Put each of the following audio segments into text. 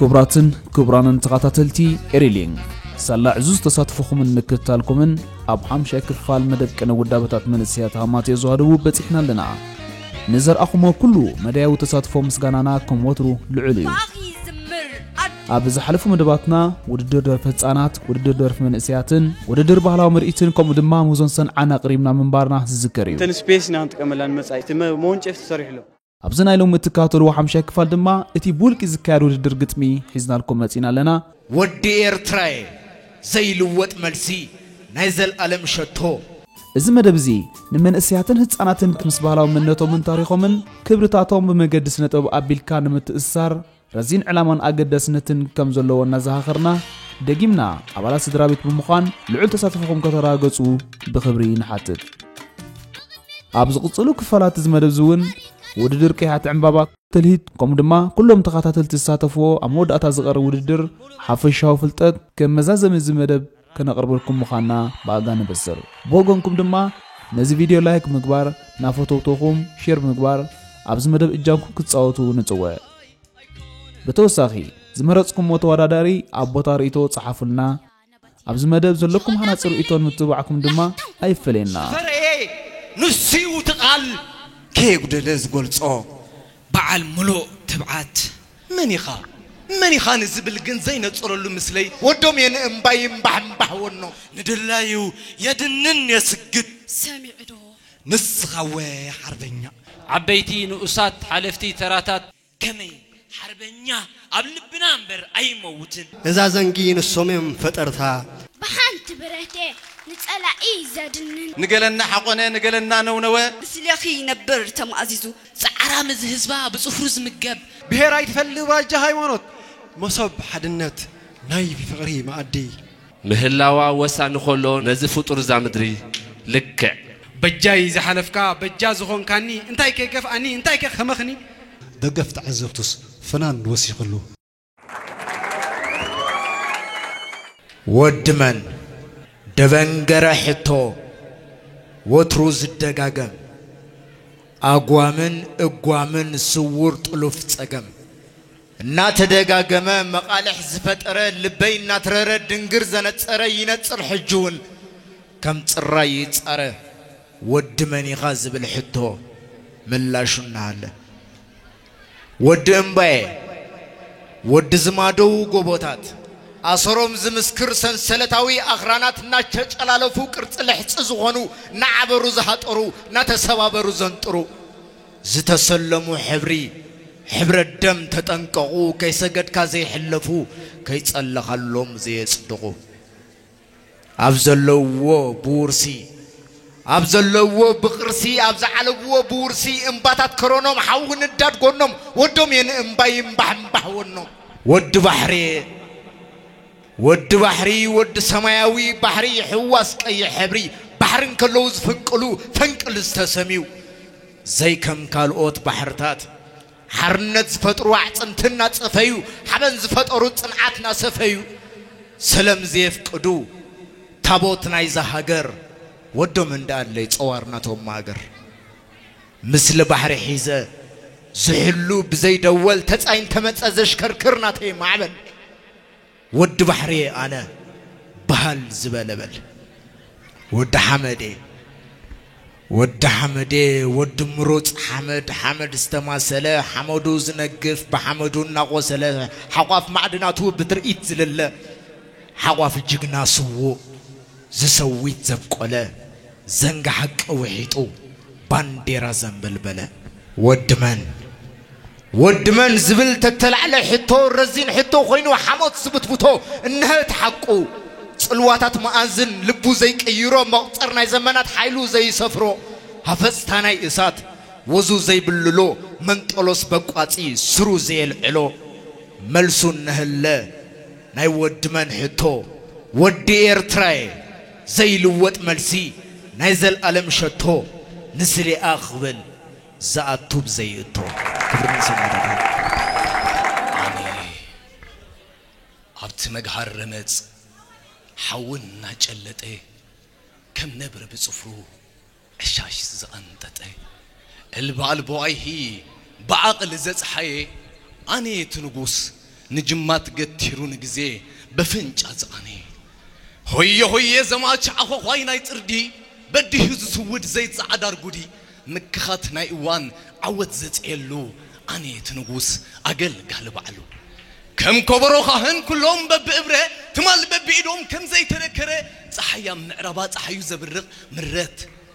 كبراتن كبرانن تقاتلتي إريلينغ سلا عزوز تصادفكم نكتالكمن أب حمشة كفال مدب كنا ودابتات من السيات هامات يزهدو بتحنا لنا نزر أخو كله مدايو تصادفو مسغانانا كم وترو لعليو أب زحلفو مدباتنا وددر درف هتسانات وددر درف من السياتن وددر بحلاو مرئيتن كم دمام وزنسن عنا قريبنا من بارنا زكريو تنسبيسنا نتكملان مسايت مونجف تصريح له أبزنا يلوم التكاتل وحمشة كفال دما اتي بولك زكارو وددر قتمي حزنا لكم متينا لنا ودي إرتراي زي لوت ملسي نازل ألم شتو إذا ما دبزي نمن السياتن هتساناتن كمسبالاو منتو من تاريخو من كبرتاتهم بمقدسنة أبو أبيل كان متأثر رزين علمان أقدسنتن كمزلو والنزاخرنا دقيمنا أولا سدرابيت بمخان لعل تساتفكم كتراغسو بخبرين حاتد أبز قصلو كفالات إذا ما دبزون وددر كيهات عمبابا تلهيت قوم دما كلهم تقاتل تساتفو أمود أتازغر وددر حافشاو فلتت كمزازم الزمدب كنقرب لكم مخانا باقان بسر بوغنكم دما نزي فيديو لايك مقبار نافوتو توخم شير مقبار أبز مدب إجاكم كتصاوتو نتوى بتوساخي زمرتكم متواداري أبوتا رئيتو تصحفلنا أبز مدب زلكم هنا ترؤيتون متبعكم دما أي فلينا نسيو تقال كيف دلز قلصو بعل ملو تبعات مني خان الزبل جنزين تصرلو مسلي ودوم ينباي مبح ونو ندلايو يدنن يسجد سامعدو نسخوي حربنيا عبيتي نؤسات حلفتي تراتات كمي حربنيا قبل بنامبر اي موتن اذا زنجين السومم فطرتا بحانت برهتي نتقلع زادنن نقلنا حقنا نقلنا نونوه سلاخي نبر تم عزيزو سعرام زهزبا بصفروز مقب بهراي تفلي واجه هايمانوت مصب حدنت ناي في فقري معدي مهلاوا وسع نخلو نزف فطور زامدري لك بجاي زحلفكا بجاز خون كاني انتاي كيف اني انتاي كيف خمخني دقفت عزفتس فنان وسيقلو ودمن دبنجر حتو وتروز الدقاقم اقوامن سور طلوف تسقم نات دقاقم مقالح زفتر لبي ناترر دنجر زنتصر ينتصر حجون كم تصرى يتصر ودمن يغازب الحتو ملاشو نهال ودمباي ود زمادو قبوتات أصروم زمسكر سنسلتاوي أغرانات ناتش على فوق رتلحت زغنو نعبرو زهاترو نتسوابرو زنترو زتسلمو حبر الدم تتنقعو كي سجد كازي حلفو كي تصلخ اللوم زي يصدقو أبزلو بورسي أبزلو بقرسي أبزعلو بورسي إمباتات كرونوم حاون الداد قنوم ودوم ين إمباي مبح ونوم ود بحري ود سماوي بحري حواس كي حبري بحرن كلوز فنقل استسميو زي كم كالوت بحرتات حرنت زفترو عصنتنا صفيو حبن زفترو صنعاتنا صفيو سلام زيف قدو تابوت نايزا هاجر ودو من دالي صوارناتهم ماغر مثل بحر حيزه زحلو بزي دول تصاين تمصزش كركرناتي معبن ود بحري أنا بهال زبالبل ود حمدي ود مروت حمد استماسله حمدو زنقف بحمدو ناقوسله حواف معدناتو بترئيت زلله حواف جقنا سوو زسويت زبقله زنق حق وحيطو بانديرا زنبلبله ودمن زبل تتلعله حتو رزين حتو خوينو حموت سبتبوتو انها تحقو صلواتات مأذن لبو زي قيرو مقصرنا زمانات حيلو زي سفرو حفظتاناي اسات وزو زي بللو منطلوس بقواصي سرو زي العلو ملسو نهله ناي ودمن حتو ودي إرتراي زي لوت ملسي نايزل ألم شتو نسري أخبل زاتوب زي اتو كبرن سنة عبت مقهر رمز حاولنا جلتي كم نبر بصفرو عشاش زانتتي البعل بوعيه بعقل زصحي أني تنقص نجمات قتيرون جزي بفنج أزاني هوي زماش أخو خوي نايت أردي بدي هز سود زيت عدار جودي مكخات نايوان عود زت إلو أني تنقوس أقل قلب علو كم كبروها هن كلهم ببئبره تمال ببيدهم كم زي تذكره صحيا من عربات صحيو زبرق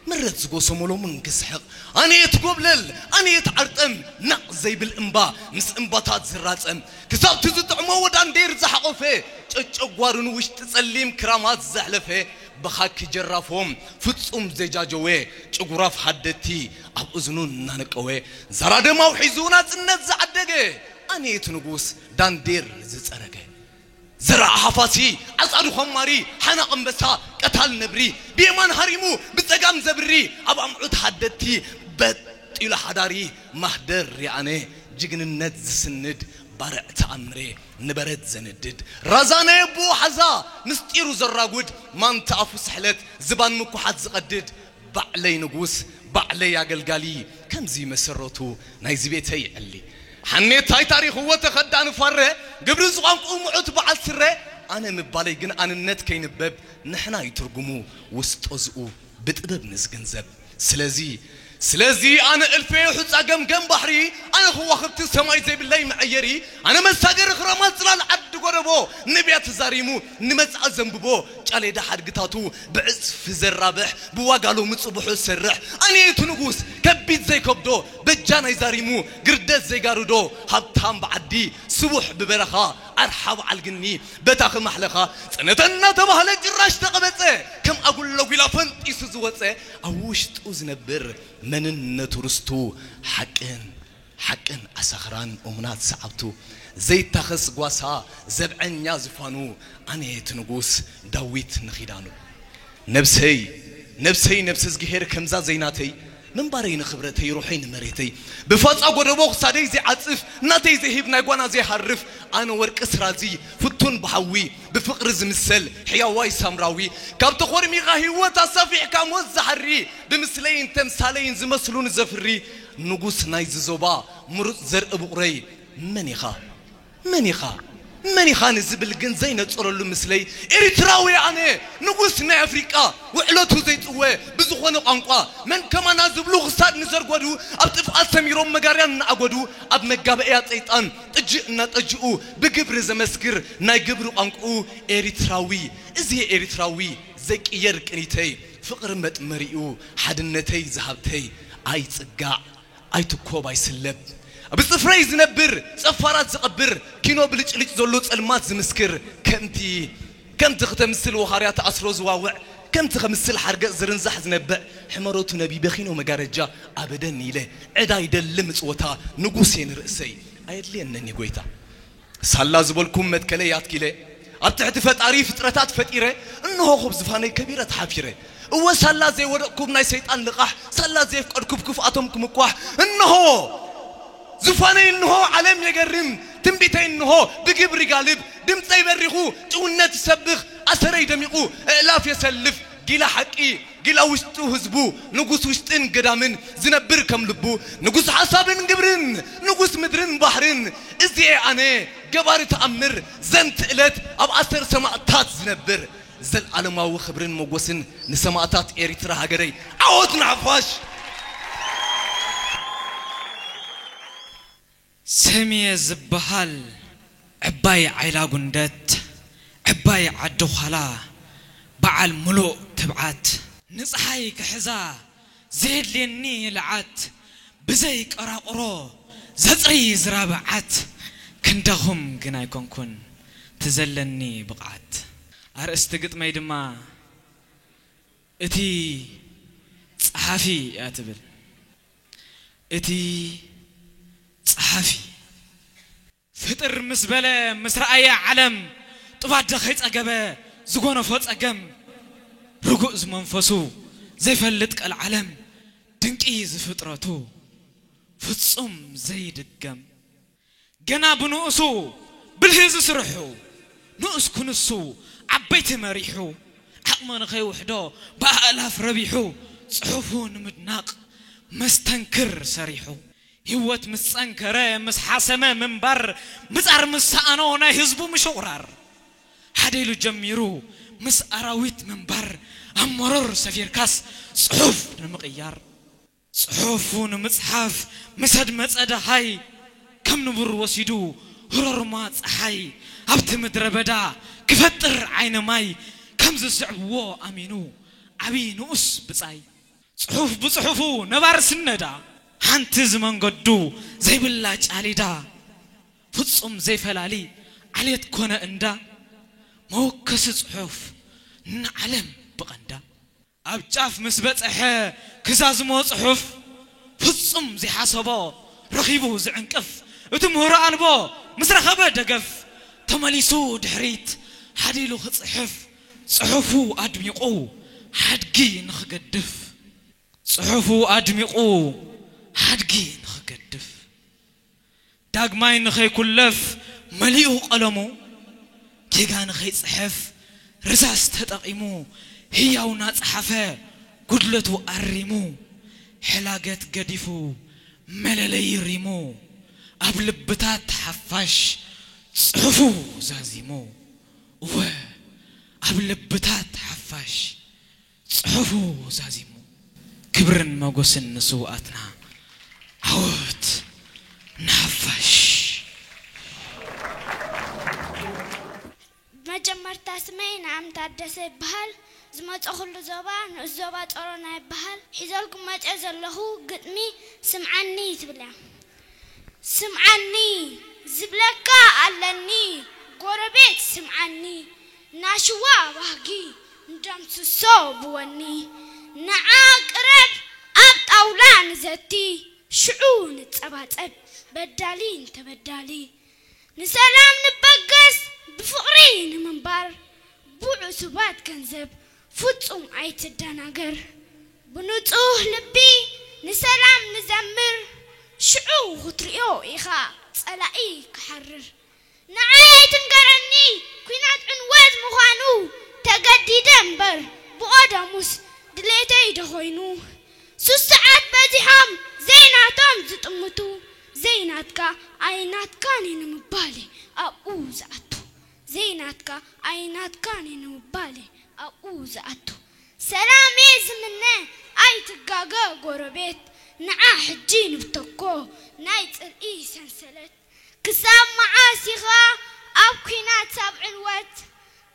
مرت زقوسو مولو من قسحق أنا يتقبلل أنا يتعرطم نق زي بالإنبا مس إنباتات زراتم كساب تزطعمو ودان دير زحقو فيه تشقوارون وش تسليم كرامات زحلفه بخاك جرافهم فتسوم زجاجوه تشقراف حدتي أب أذنون نانقوه زراد موحزونات النزع عدقه أنا يتنقوس دان دير زتسرقه زرع حفاتي أسعد خماري حنا قنبسا قتال نبري بيمان هريمو بتقام زبري أبا معود حدتي بط إلى حداري مهدر يعني جيجن النت سند برع تأمري نبرد زندد رزاني بو حزا نستيرو زراغود مان تأفو سحلت زبان مكو حد زقدد بعلي نقوس بعلي عقلقالي كم زي مسرطو نايزي بيتي علي حنيت هاي تاريخ هو تخدان فرّه قبل زقام قومعت بعد سرّه أنا مبالي جن أنا النت كين بب نحنا يترجمو واستأذوا بتقدر نسجنزب سلازي أنا ألفي وحد أجم جم بحري أنا هو خبت السماء زي بالله معيري أنا مساجر خرامات زلال عد قربو نبيات زاريمو نمس أزنبو على ده حد قطعتو بعز في الرابح بواقالو متصبحو السرح أنا يتنقوس كبيت زي كبدو بجانا يزاريمو قردت زي قارودو حبتهم بعدي سبوح ببرخا أرحب على الجني بتاخ محلخا سنتنا تبهل جراش تقبته كم أقول لو بلا فنت يسوزوته أوش تأذنبر من النتورستو حقن أسخران أمنات سعبتو زي تخص قواسا زبعن يازفانو أنا يتنقوس داويت نخيدانو نفسي زجهير كمزا زيناتي من بارين خبرتي روحين مريتي بفاص أقول بوخ صدي زي عطف ناتي زي هبنا قوانا زي حرف أنا ورك أسرازي فتون بحوي بفقر زمسل حياواي سامراوي كابتو خوري ميغاهي وتصافيح كاموز زحري بمثلين تمثالين زمسلون زفري نقوس نايز زوبا مرد زرق بقري مني خان الزبل جنزي نتصور له مثلي إريتراوي عنه نقوسنا أفريقيا وعلته زي تقوى بزخون قنقا من كمان زبلو خساد نزر قدو أبتفق سميرهم مجاريان أقدو أب مجابئات أيتان تجئو بجبر زمسكر ناي جبرو قنقو إريتراوي إزاي إريتراوي زيك يرك أنيتي فقر مت مريو حدنتي زهبتي أي تقع أي تكوب أي سلب بصفريز نبر صفارات زقبر كينو بلج زولو صلمات زمسكر كنت ختمسل وخاريات أسرو زواوع كنت خمسل حرق زرنزح زنبأ حمروت نبي بخينو مجارجا أبدا نيله عدا يدلم صوتا نقوسين رأسي أيد لي أنني قويتا سالا زبولكم متكليات كله أبتعد فتعريف فترات فتيرة إنه خبز فاني كبيرة حافيرة هو سالا زي ورقكم ناي سيطان لقاح سالا زي فقركم كف أتمكم مكواح إنه زفاني إنه علم يجرم تنبتي إنه بجبر قالب دم تيبرخو تونة تسبخ أسري دميقو لا في سلف جلا حقي جلا وشتو هزبو نقص وشتن قدامن زنبر كم لبو نقص حسابن جبرن نقص مدرن بحرن إزاي أنا جبار تأمر زنت إلت أب أسر سماعات زنبر زل على ما وخبرن مقوسن نسماعات إريترا هجري عود نعفاش سمي زبحال عباي عيلا قندت عباي عدو خلا بعل ملوء تبعات نصحاي كحزا زيد ليني لعات بزيك أراقرو زطري زرابعات كندهم قناي كون تزلني بقعات أرستقط ميدما اتي صحافي اتبل اتي صحافي فطر مسبله مسرأي علم طبعا دخيت أجابه زقنا فوت أجم رجوع منفسو زي فلتك العالم تنكي زفطرته فتصم زي الجم جنا بنقصو بالهز سرحو نقص كنسو عبيت مريحو حق ما نخي وحده بألاف ربيحو صحفون مدناق مستنكر سريحو هوت مسانكره مس حاسمه منبر مصار مسانو نا حزبو مشورار حديلو جميرو مس اراويت منبر امرر سفير كاس صحف نمقيار صحفون مصحف مسد مصدا هاي كم نبر وسيدو هرر ما صحاي ابت مدربدا كفتر عين ماي كم زسعو امينو عبي نؤس بصاي صحف بصحفو نبار سندا حنت زمن قدو زي بلاج عليدا فصم زي فلالي عليت كونه اندا موكس صحف نعلم بقندا ابجاف مسبصح كزازمو صحف فصم زي حسبو رخيبو زعنقف اتمهر البو مسرخبه دقف تمليسو دحريت حديلو خصحف صحفو ادميقو حدقي نخقدف صحفو ادميقو حدقي نخقدف داغماي نخي كلف مليو قلمو كيغا نخي صحف رساس تطقيمو هياونا صحفه قدلتو اريمو حلاقت قديفو مللي ريمو ابلبتات حفاش صحفو زازيمو و ابلبتات حفاش صحفو زازيمو كبرن موغسن نسواتنا عوت نحفاش مجمرتا سمين عم تادس بحال زمات أخل زبان الزبات أرانا بحال حزالكم ما تأزلهو قدمي سمعني تبلا سمعني زبلكا علني قربيت سمعني ناشوا بهجي ندم تصوب وني نعاق رب أبت أولان زتي شعون تبات بدالين تبدالي نسلام نبقس بفقرين منبر بوعو سبات كنزب فتصم عيت الدناقر بنطوه لبي نسلام نزمر شعو غطريو إيخا تسألائي كحرر نعايت نقرني كوينات عنوات مخانو تقدي دنبر بقداموس دليتي دخوينو سسعات بزيحام زيناتهم زتمتو زيناتكا عيناتكا نمبالي أقوز أتو زيناتكا عيناتكا نمبالي أقوز أتو سلامي زمنا أي تقاقا قربيت نعا حجين بتقو نايت الإي سنسلت كسام معاسيخا أو كينات سبع الوت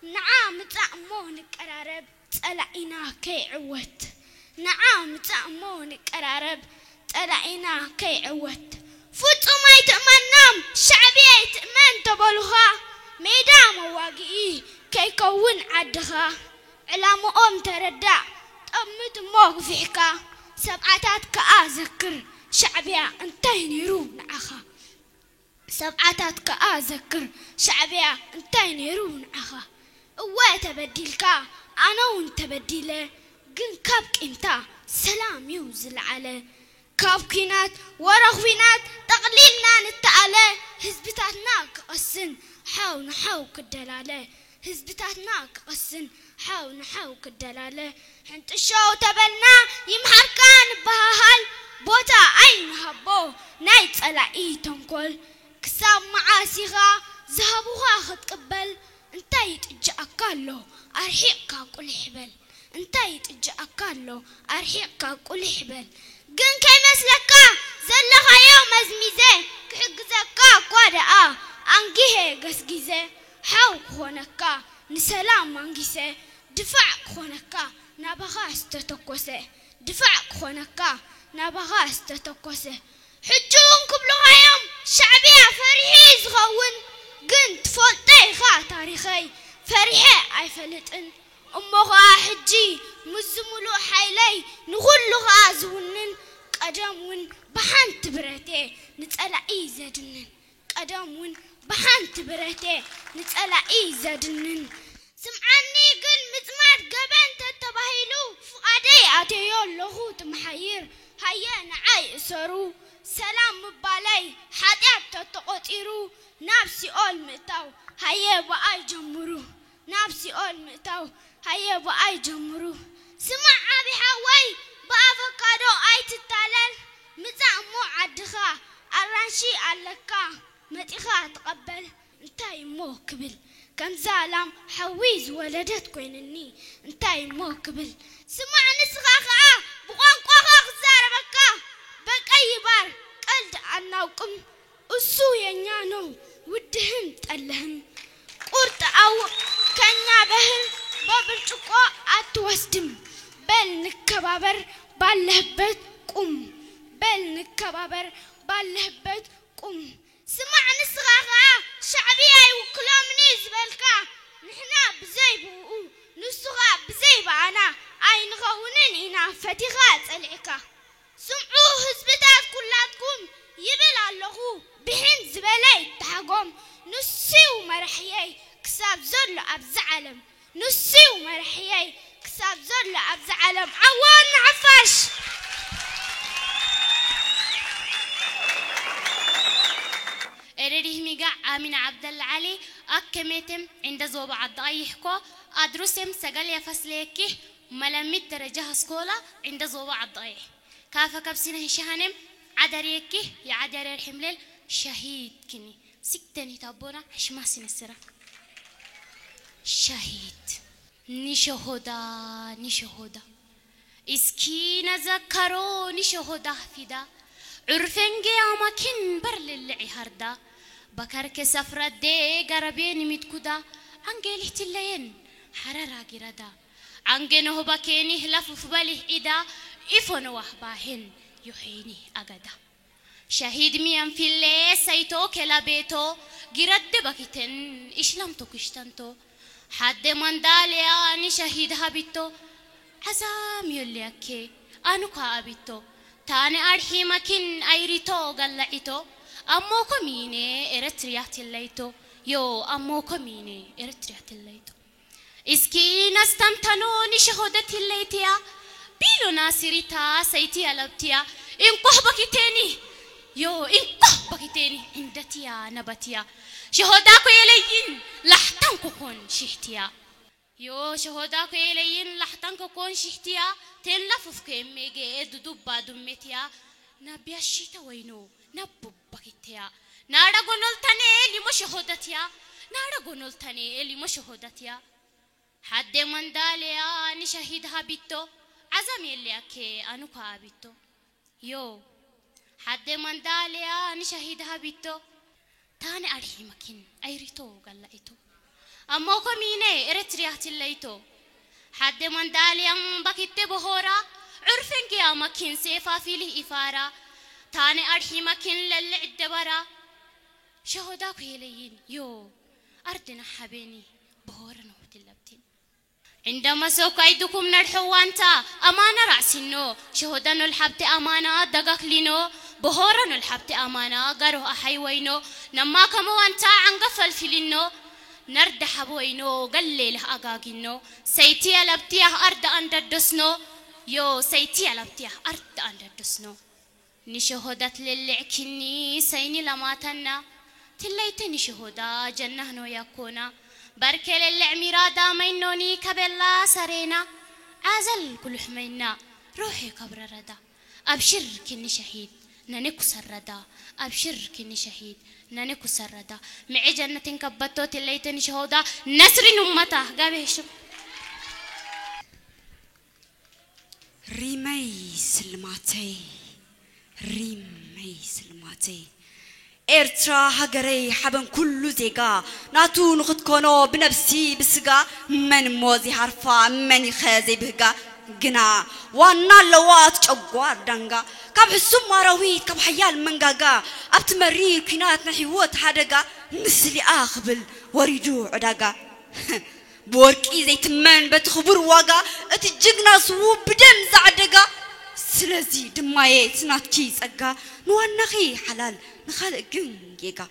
نعا متأمونك أرارب تألعينا كي عوت نعا متأمونك أرارب تألعينا كي عوت فتو ما يتأمنام شعبي يتأمن تبالوها ميدام واقعي كي كون عدها علام أم تردع أمت موق فيحكا سبعتات كأذكر شعبيا انتين يرون عخا سبعتات كأذكر شعبيا انتين يرون عخا وات بديلكا أنا وانت بديله جن كابك انت سلام يوزل على كابكينات ورخوينات تقليلنا نتعالى هزبتاتنا كقسن حاو نحاو كالدلالة هزبتاتنا كقسن حاو نحاو كالدلالة حنت الشو تبلنا يمحركان بهاهل بوتا عين هبو نايت ألاقي تنقل كسام معاسيغا ذهبوها خد انتاي تجأكالو أرحيقا كل حبل انتاي تجأكالو أرحيقا كل حبل جن كي مسلكا زلخا يوم أزميزي كحقزكا قادقا أنجيه قسجيزي حاو خونكا نسلام أنجيسي دفاع خونكا نبغاس تتوكوسي دفاع خونكا نبغاس تتوكوسي حجون كبلغا يوم شعبيا فريحي زغون قنت فلطي خا تاريخي فريحي أي فلتن أمغا حجي مزمولو حيلي نغلغا زونن قدامون بحانت براتي نتألعي زادنن قدامون بحانت براتي نتألعي زادنن سمعني قل مزمات قبان تتبهيلو فقادي عتيو اللغو تمحير هيا نعاي اسرو سلام مبالي حديات تتقطيرو نفسي أول متاو هيا بقاي جمرو نفسي أول متاو هيا بقاي جمرو سمع أبي حواي بأفكارو أي تتالل مزعمو عدخا أرانشي علكا متيخا تقبل انتاي مو كبل كم زالام حويز ولدت كوينني انتاي مو كبل سمع نسخاخا بقنقوخا خزاربكا بقاي بار قلد عناوكم እሱ የኛ ነው ውድህም ጠለህም ቁርጥ አው ከኛ ባህል በብርጭቆ አትወስድም በል ንከባበር ባለህበት ቁም በል ንከባበር ባለህበት ቁም ስማዕ ንስኻኻ ሻዕቢያ ይውክሎምኒ ዝበልካ ንሕና ብዘይብኡ ንሱኻ ብዘይባና ኣይንኸውንን ኢና ፈቲኻ ጸልዕካ ስምዑ ህዝብታት ኩላትኩም يبل علىه بهن زبالي تحقهم نسيو مرحيي كساب زل أبز علم نسيو مرحيي كساب زل أبز علم عوان عفاش أريده ميجا آمين عبد العلي أكمتم عند زوب عضايحكو أدرسم سجل يفسليكي ملامت درجة سكولا عند زوب عضايح كافة كبسينه شهنم عدريكي يا عدر الحملل شهيد كني سكتني تابونا حشماسي نسرة شهيد نشهودا اسكي نذكرو نشهودا فدا عرفنجي عمكن برل العهردا بكرك سفرة دي قربين متكودا عنجل احتلين حرارة جردا عنجنه بكيني هلف فباله إدا إفنو وحباهن يحيني أجدا شهيد ميان في الليل سيتو كلا بيتو جرد بكتن إسلام تكشتنتو حد من داليا أني شهيد هبيتو عزام يليكي أنو كابيتو تاني أرحي مكين أيريتو غلعيتو أمو كميني إرتريات الليتو يو أمو كميني إرتريات الليتو إسكي نستمتنو نشهودة الليتيا بيلو ناصريتا سيتي ألبتيا إن قهبك تاني يو إن قهبك تاني عندتيا نبتيا شهوداكو يلين لحتنكو كون شهتيا يو شهوداكو يلين لحتنكو كون شهتيا تنلفف كيميجي دودوبا دمتيا نبيا الشيتا وينو نبوبك تيا نارا قنول تاني لما شهودتيا نارا قنول تاني لما شهودتيا حد من داليا نشهيدها بيتو عزم يلي أكي أنو كابيتو يو حد من داليا نشهيدها بيتو تاني أرحي مكين أيريتو قلعيتو أمو كميني إرتريات الليتو حد من داليا بكت بهورا عرفن كيا مكين سيفا فيله إفارا تاني أرحي مكين للعدبرا شهوداك يليين يو أردنا حبيني بهورا نهوت اللبتين عندما سوكايدكم نرحوانتا أمانة رأسينو شهودانو الحبت أمانة دقاك لينو بهورانو الحبت أمانة قارو أحيوينو نما كموانتا عنقفل فيلينو نرد حبوينو قليله أقاقينو سيتي ألبتيه أرد أندردسنو يو سيتي ألبتيه أرد أندردسنو نشهودات للعكني سيني لماتنا تليتني شهودا جنهنو يكونا بركل العميرة دامينوني كبلا سرينا عازل كل حمينا روحي كبر ردا أبشر كني شهيد نانيكو سردا أبشر كني شهيد نانيكو سردا معي جنة كبتو تليتني شهودا نسر نمتا قابيشو ريمي سلماتي ريمي سلماتي إرترا هجري حبن كل زيجا ناتو نخد كونو بنفسي بسجا من موزي حرفا من خازي بهجا جنا وانا لوات جوار دنجا كم حسوم مراويت كم حيال منجاجا أبتمري كينات نحيوت حدجا مثلي أخبل وريجو عدجا بوركي زي تمن بتخبر واجا اتجنا صوب بدم زعدجا سلازي دمايت ناتكيس أجا نوانخي حلال نخلق جنجيجا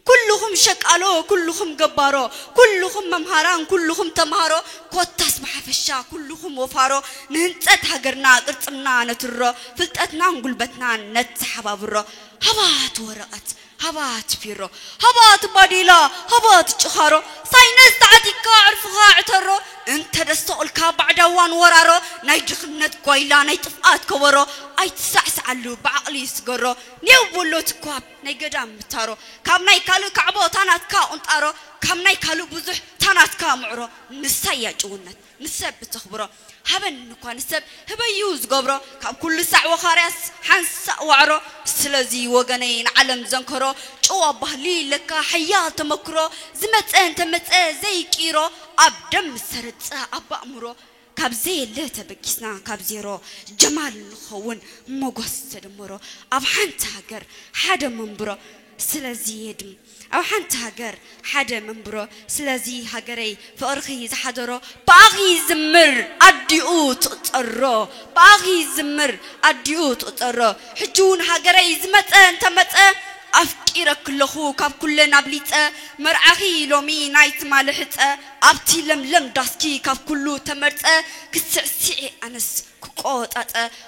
كلهم شكالو كلهم جبارو كلهم ممهران كلهم تمهرو كوتاس محفشة كلهم وفارو ننتت هجرنا قرصنا نترو فلتتنا نقول بتنا نتسحب برو هبات ورقت هبات فيرو هبات باديلا هبات تشخارو ساينس تعتيكا عرفها اعترو انت دستقل كابعدا وان ورارو ناي جخنت قويلا ناي تفقات كورو اي تسعسعلو بعقلي سقرو نيو بولو تكواب ناي قدام بتارو كاب ناي كالو كعبو تاناتكا انتارو كاب ناي كالو بزح تاناتكا معرو نسايا جونت نسب بتخبرو هبن نكون نسب هبيوز قبرو كاب كل ساعة وخارس حنس وعرو سلازي وغنين علم زنكرو جوا بهلي لك حياة مكرو زمت انت مت زي كيرو أبدم سرت أبا أمرو كاب زي اللي تبكيسنا كاب زيرو جمال الخون مقص دمرو أب حنت هاجر حدا منبرو سلازي يدم أو حنت هاجر حدا منبرو سلازي هاجري فأرخي زحدرو باغي زمر أديو تطرو باغي زمر أديو تطرو حجون هاجري زمت أنت مت أفكيرك كله كاب كلنا بليت مرعخي لومي نايت مالحت أبتي لم داسكي كاب كله تمرت كسعسي أنس كقوت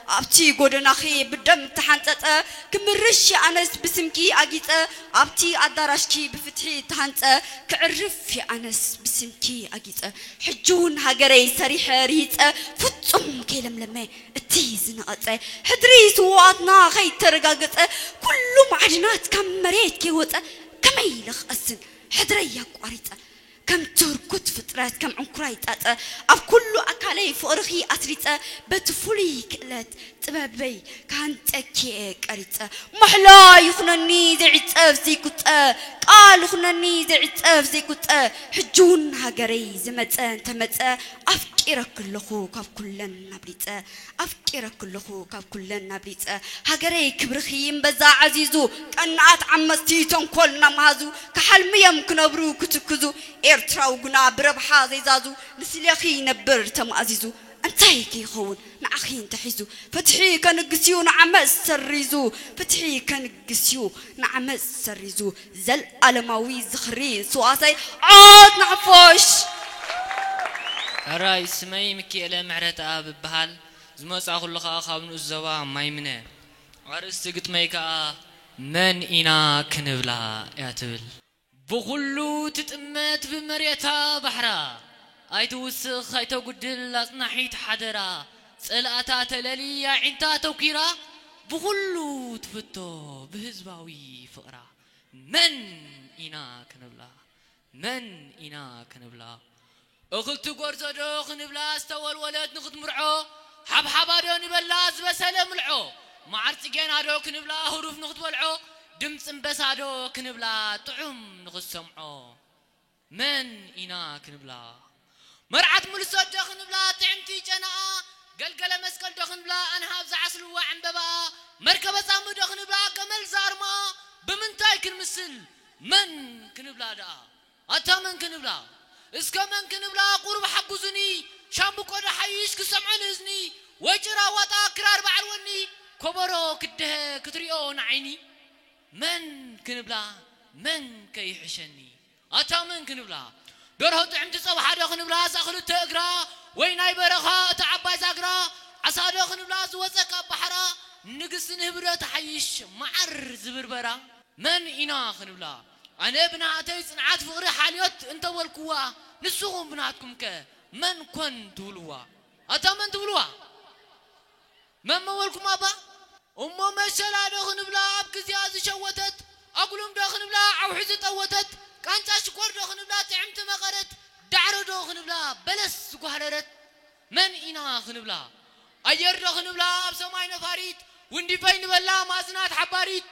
أبتي قدنا خي بدم تحنت كمرش أنس بسمكي أجيت أبتي أدرشكي بفتحي تحنت كعرف في أنس بسمكي أجيت حجون هجري سريح ريت فتم كلام لما تيز نقط حدريس وعطنا خي ترجعت كل معجنات كم مريت كيوت كم يلخ أسن حدريا قاريت كم تركت فترات كم عنكرايت أب كل أكلي فأرخي أسريت بتفولي كلت تبابي كانت أكيك أريت محلا يخنني زعت أفزي كت قال يخنني زعت أفزي كت حجون هجري زمت تمت أفكرك كله كاب كلنا بريت أفكرك كله كاب كلنا بريت هجري كبرخيم بزا عزيزو كنعت عمستي تنقلنا مهزو كحلمي يمكن أبرو كتكزو إرتراو جنا بربحة زي زازو نسليخي نبر تم عزيزو أنتي كي خون نعخين تحيزو فتحي كان قسيو نعمس سريزو فتحي كان قسيو نعمس سريزو زل ألماوي زخرين سواسي عاد نعفوش أراي سمي مكيلة معرت أب بحال زموس أخو لخا خابن الزوا مايمنة أرستقت ميكا من إنا كنبلا ياتبل بغلو تتأمت بمريتا بحرا أيتوسخ أيتو قدل أصنحيت حدرا سألأتا تلالي عينتا توكيرا بغلو تفتو بهزباوي فقرا من إنا كنبلا من إنا كنبلا أخلت قرزة دو خنبلا استوى الولد نخد مرعو حب حبا دو نبلا زبسالة ملعو معرتقين هادو كنبلا هروف نخد والعو دمس انبس هادو كنبلا طعم نخد سمعو من إنا كنبلا مرعت ملسات دو خنبلا تعمتي جناء قلقل مسكال دو خنبلا أنهاب زعسلوا عنببا مركبة سامو دو خنبلا قمل زارما بمنتاي كنمسل من كنبلا دا أتا من كنبلا اسكا من كنبلا قرب حقوزني شامبو قد حيش كسمعن إذني وجرا وطا كرار بعلوني كبرو كده كتريو نعيني من كنبلا من كي حشني أتا من كنبلا درهو تعمت صباح دو خنبلا ساخلو تقرا ويناي برخا تعباي زاقرا عصا دو خنبلا زوزك بحرا نقص نهبرو تحيش معر زبربرا من إنا خنبلا أنا بناتي صنعات فقري حاليات أنت والكوا نسوهم بناتكم ك من كن تولوا أتا من تولوا من مولكم أبا أمم مشلا دخن بلا أبكزياز شوتت أقولهم دخن بلا أو حزت أوتت كان تشكر دخن بلا تعمت مغرت دعر دخن بلا بلس قهرت من إنا خن بلا أير دخن بلا بسماي نفاريت وندي بين بلا مازنات حباريت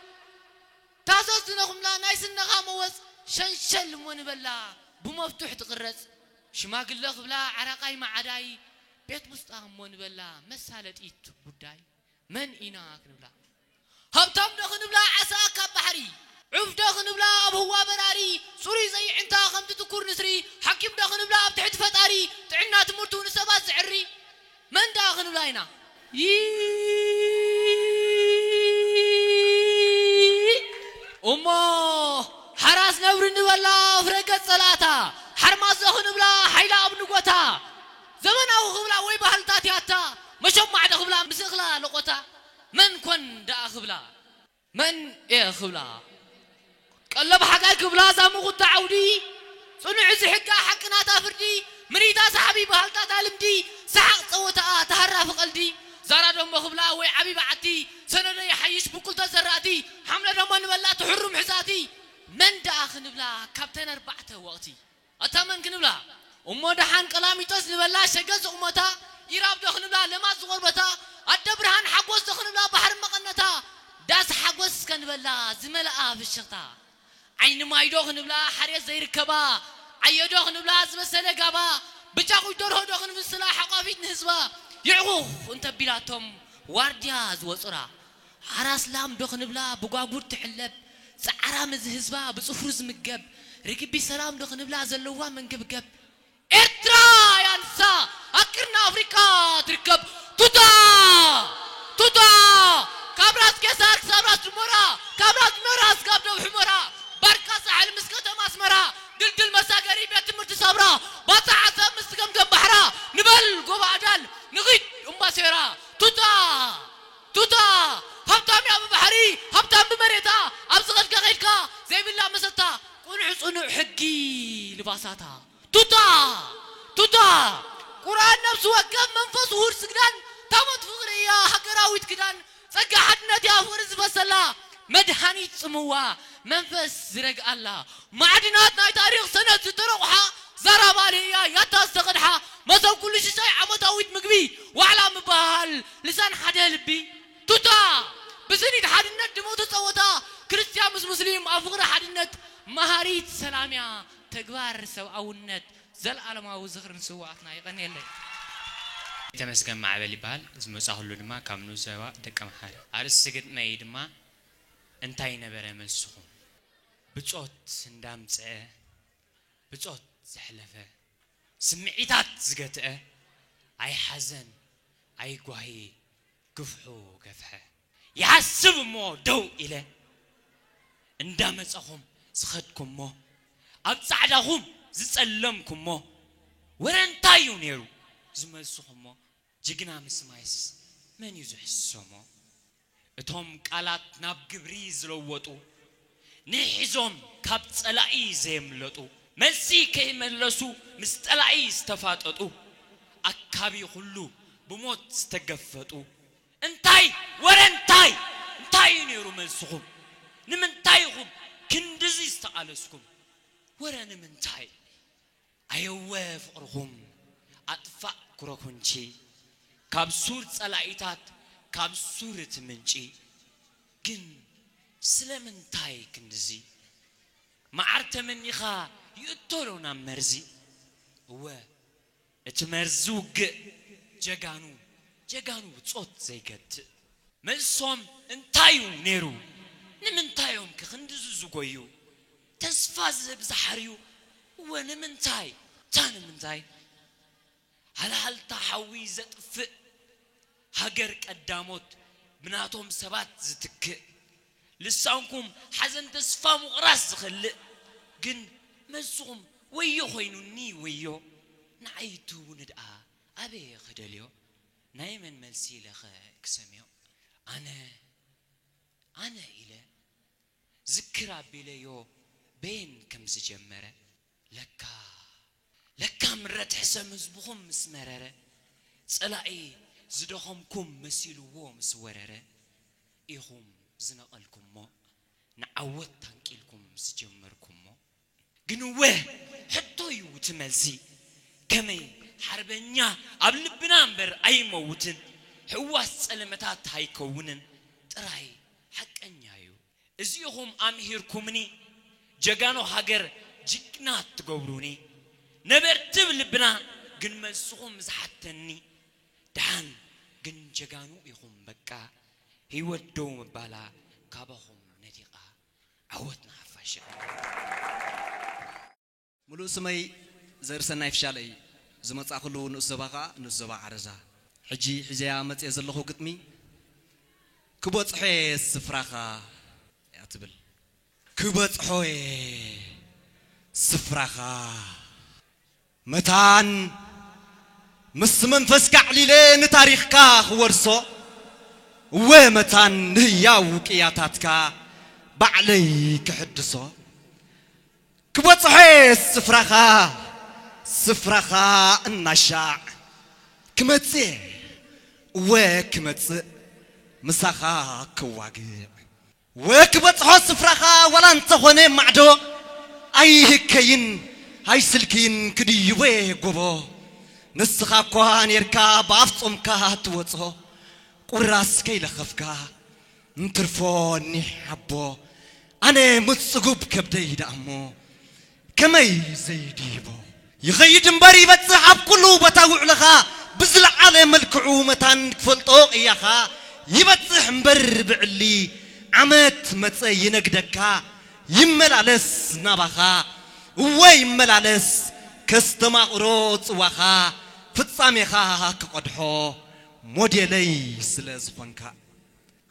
تاسس نخم لا نايس النغاموس شنشل من بلا بمفتوح تقرص شماغل لخ بلا عرقاي مع عداي بيت مستقام من بلا مسالت ايت بداي من إنا كنبلا هبتم دخن بلا عساك بحري عف دخن بلا أبهوا براري سوري زي عنتا خمت تكور نسري حكيم دخن بلا بتحت فتاري تعنا تمرتو نسبات زعري من داخن بلا هنا أمه حراس نورن ولا فرقت صلاتا حرماز دخن بلا حيلا ابن قوتا زمن أو خبلا وي بحلتاتي حتى مشوم معد خبلا مسخلا لقوتا من كن دا خبلا من إيه خبلا قلب حقا كبلا زامو تعودي صنع زحقا حقنا تافردي مريدا صاحبي بهالتا تعلمدي سحق صوتا تهرى في قلدي زارا دم بخبلا وي عبيب عتي سنة يحيش بكل تزراتي حملة دمان ولا تحرم حساتي من داخل بلا كابتن أربعة وقتي أتمنى كنبلا أمه دحان كلامي تصل بلا شجز أمتا يراب دخل بلا لما صغر بتا الدبرهان حقوس دخل بلا بحر مقنتا داس حقوس كن بلا زملاء في الشطا عين ما يدخل بلا حريص زي ركبا عيو دخل بلا زمسلة جبا بتاعو دوره دخل في السلاح قافيت نسبة يعوخ أنت بلاتهم واردياز وصرا عراس لام دخل بلا بقاقور تحلب سعرام زهزبا بصفرز مجب ركبي سلام دخل بلا زلوا من جب إرترا ينسى أكرنا أفريقيا تركب توتا كابرات كسر كابرات مرا كابرات مراس كابرات حمرا بركة على مسكتة ماسمرا دل مساجري بيت مرتصبرا بطعت مستقم جنب بحرا نبل جوا عدل نغيد سيرا توتا هبتام يا بحري هبتام بمريتا أبصقت كغيرك زي بالله مستا ونحصن حقي لباساتها توتا قرآن نفسه وكم منفس ورس كدان تمت فقرية حقراويت كدان سجى حدنا يا فرز بسلا مدحاني سموا منفس زرق الله معدنات ناي تاريخ سنة تروحها زرابالية يتستقدها مسو كل شيء عمتاويت مقبي وعلى مبال لسان حدا لبي توتا بسنيد حدنات دموت صوتا كريستيان مسلم أفقر حدنات مهاريت سلاميا تكبار سوء زل على ما وزخر نسواتنا يغني اللي تمسكن مع بالي بال زمصا هلو دما كامنو سوا دقم حال ارس سجد ميد ما انتاي نبره ملسخم بصوت اندامصه بصوت زحلفه سمعيتات زغته اي حزن اي غواهي كفحو كفحه يحسب مو دو الى اندامصخم زخدكم مو ابصعدهم زصلمكم مو ورنتايو نيرو زملسخم مو جigna مسمايس من يزحسمو اتهم قالات ناب غبري زلوطو نحزوم كاب صلاي زيملطو مسي كيملسو مسطلاي استفاططو اكابي كله بموت استغفطو انتاي ورنتاي انتاي نيرو ملسخم نمنتايكم كندزي استقالسكم ورن منتاي ايوه فقرهم اطفا كروكونشي كابسور صلايتات كابسورت منشي جن سلمنتاي كندزي معرت منيخا يطولونا مرزي هو اتمرزوق جغانو صوت زيغت ملسوم انتايو نيرو نمنتايوم كخندزو زغويو تسفاز بزحريو ونمنتاي تانمنتاي هل تحوي زطف هاجر قداموت بناتهم سبات زتك لسانكم حزن تسفا مقراس زخلق جن مسوم ويو خوينوني ويو نعيتو ندعا ابي خدليو نايمن ملسي لخ كسميو انا الى ذكر بليو بين كم زجمره لكا مرت حسم زبهم مسمرره صلاي زدخمكم مسيلو مسورره ايهم زنقلكم مو نعوت تنقيلكم سجمركم مو جنوه حتى يوت ملسي كمي حربنيا ابلبنا امبر اي موتن حواس صلمتات هيكونن طراي حقنيايو ازيهم امهيركمني جغانو هاجر جكنات تغبروني نبرتب لبنا جن ملسخم زحتني دحان جن جغانو يخم بقى هيودو مبالا كابهم نديقا عوتنا حفاش ملو سمي زرسنا يفشالي زمصا كلو نسباقا نسبا عرزا حجي حزيا مصي زلخو قطمي كبصحي سفراخا ياتبل كبصحوي سفراخا متان مس منفس كعليله نتاريخكا خورسو ومتان هياو قياتاتكا بعلي كحدسو كبصحي سفرخا النشاع كمتسي وكمتسي مساخا كواقع وكبصحو سفرخا ولا انتخوني معدو أي هكين هاي سلكين كديوه قبو نسخا كوان يركا بافصمكا توصو قراس كي لخفكا انترفوني حبو أنا متصقوب كبدي دامو كمي زيديبو يغيد مباري بتصحب كله بتاوع لخا بزلع على ملكعو متان كفلطوق إياخا يبتصح مبر بعلي عمت متصي ينقدكا يملالس نبخا ويملالس كستماقروت وخا فتصاميخا كقدحو موديلي سلازفنكا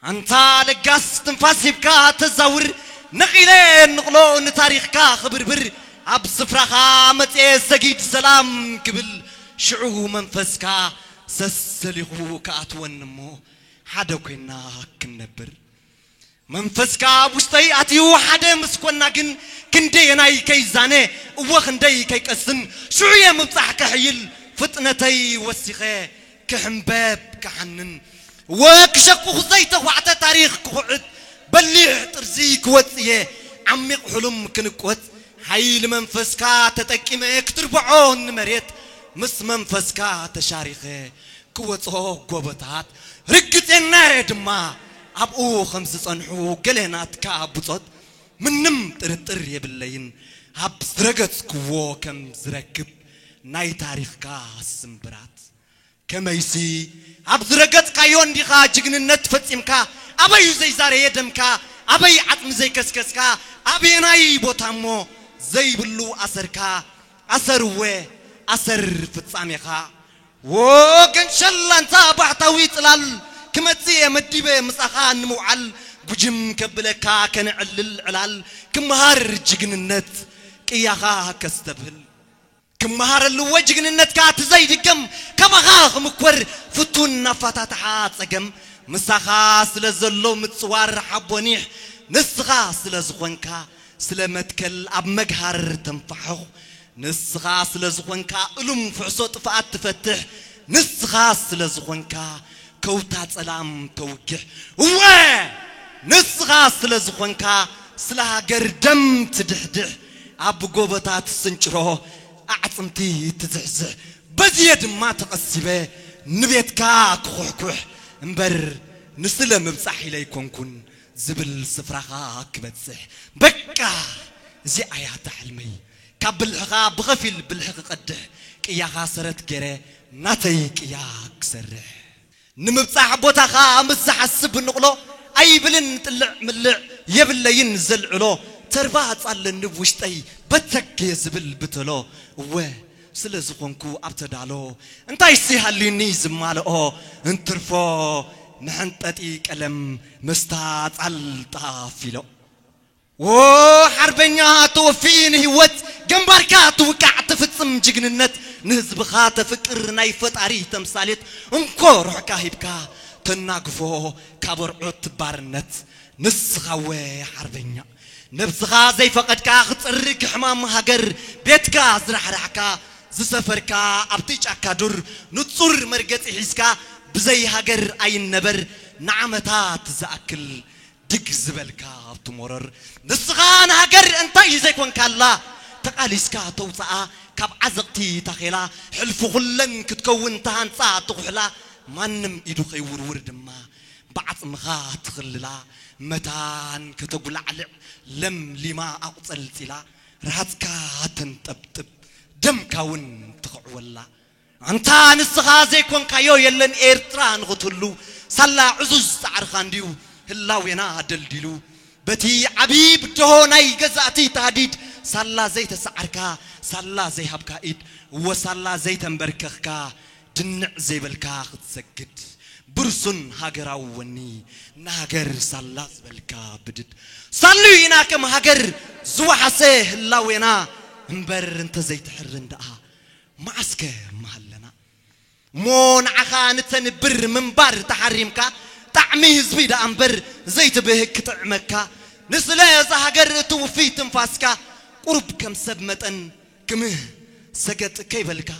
أنت لقاس تنفاسيبكا تزاور نقيلين نقلو نتاريخكا خبر عب سفرخا متي سجيد سلام قبل شعو منفسكا سسليخو كاتونمو حدا كنا كنبر منفسكا بوشتي اتيو حدا مسكونا كن كندي ناي كيزاني وخندي كيكسن شعيه مبصح كحيل فطنتي وسخه كحنباب كحنن وكشقو خزيته وعتا تاريخ كوعد بليح ترزيك وصيه عميق حلم كنقوت حيل منفسكا تتقيمك تربعون مريت مس منفسكا تشاريخه كوصو غوبتات رقتنا دما ابو خمس صنحو قلينات كابصت منم ترتر يبلين اب زرقت كو كم زركب ناي تاريخكا سمبرات كميسي اب زرقت كايون ديخا جغننت فصيمكا ابي زي زاري يدمكا ابي عطم زي كسكسكا ابي ناي بوتامو زي بلو أسركا أسروه أسر فتصاميخا وكن شلان تابع تويت لال كمتسي مديبه مساخا نموعل بجم كبلكا كان علل علال كمهار جغننت كياخا كستبهل كمهار اللو جغننت كات زي دقم كمغاخ مكور فتون نفاتاتحات صقم مساخا سلزلو متصوار حبونيح نسخا سلزخونكا سلامتكل أب مجهر تنفحه نسخاس لزخونكا ألم فعصوت فات تفتح نسخاس لزخونكا كوتات سلام توجه نسخاس لزخونكا سلا قردم تدحدح أب قوبتات سنجره أعصمتي تزحزح بزيد ما تقصبه نبيتكا كحكح مبر نسلم بصحي ليكون كن زبل سفرخا كبتسح بكا زي آيات حلمي كبلحقا بغفل بالحق قده كيا خاسرت جري ناتي كيا كسرح نمبصح بوتاخا مسح السب نقلو اي بلن طلع ملع يبلين زلعلو تربا صال نبوشتي بتك زبل بتلو و سلازخونكو ابتدالو انتاي سي هاليني زمالو انترفو نحنطتي قلم مستات الطافيلو وحربنيا توفين هيوت جنباركا توقع تفصم جغننت نهزبخا تفكر ناي فطاري تمثاليت انكو روحكا هيبكا تناقفو كابرعوت بارنت نسخاوي حربنيا نبسخا زي فقدكا خصرك حمام هاجر بيتكا زرحرحكا زسفركا ابتيچاكا دور نصور مرغص حيسكا بزي هاجر اين نبر نعمتات زاكل دق زبلكا تمرر نسخان هاجر انتي زي كون كالا تقاليسكا توصا كاب عزقتي تخيلا حلف خلن كتكون تهانصا تخلا مانم ايدو خيورور دما بعصمخا تخللا متان كتغلعلع لم لما اقصلتلا راتكا تنطبطب دمكاون تخعولا انت نسخا زي كون كايو يلن ايرتران غتلو سلا عزوز عرخانديو هلاوينا دلدلو بتي عبيب دهوناي غزاتي تهديد سلا زي تسعركا سلا زي هبكا ايد وسلا زي تنبركخكا دنع زي بالكا تسجد برسن هاجراوني ناجر سلا زبلكا بدد صلينا كم هاجر زوحسه هلاوينا انبر انت زي تحرن دقا معسكر محلنا مون عخان تنبر منبر تحريمكا طعمي زبيد انبر زيت بهك طعمكا نسلا زهاجر توفي تنفاسكا قرب كم سب متن كمه سجت كيبلكا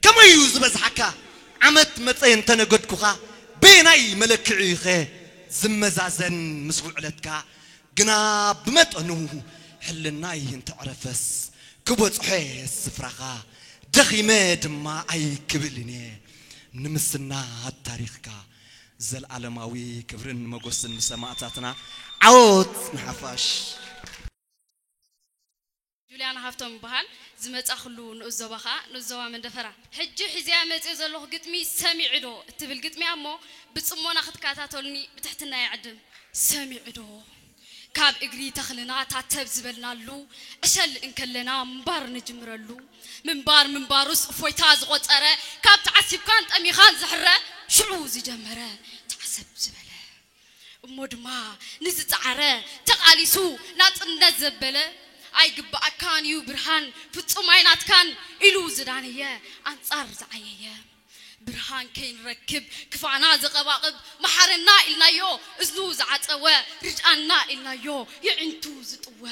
كما يوز بزحكا عمت متين تنقدكوها بيناي ملك عيخه زمزازن مسوعلتكا جنا بمتنو حلناي انت عرفس كبوت حيس سفرخا دخيمه دما اي كبلني نمسنا التاريخكا زل عالماوي كبرن مغوسن سماعتاتنا عوت نحفاش جوليان هافتم بحال زمت اخلو نزوبخا نزوا من دفرا حجي حزيا مصي زلو قطمي سميعدو تبل قطمي امو بصمونا ختكاتاتولني بتحتنا يعدم سميعدو كاب اغري تخلنا تاتب زبلنالو اشل انكلنا منبار نجمرلو منباروس فويتا زغطره كاب تعسب كان طمي خان زحره شعو زجمره تعسب زبله امودما نزصعره تقاليسو ناطنت زبله اي غبا كان يو برهان فصماينات كان الو زدانيه انصار زعيه برهان كين ركب كفانا زقباقب محرنا إلنايو ازنو زعطوا رجعنا إلنايو يعنتو زطوا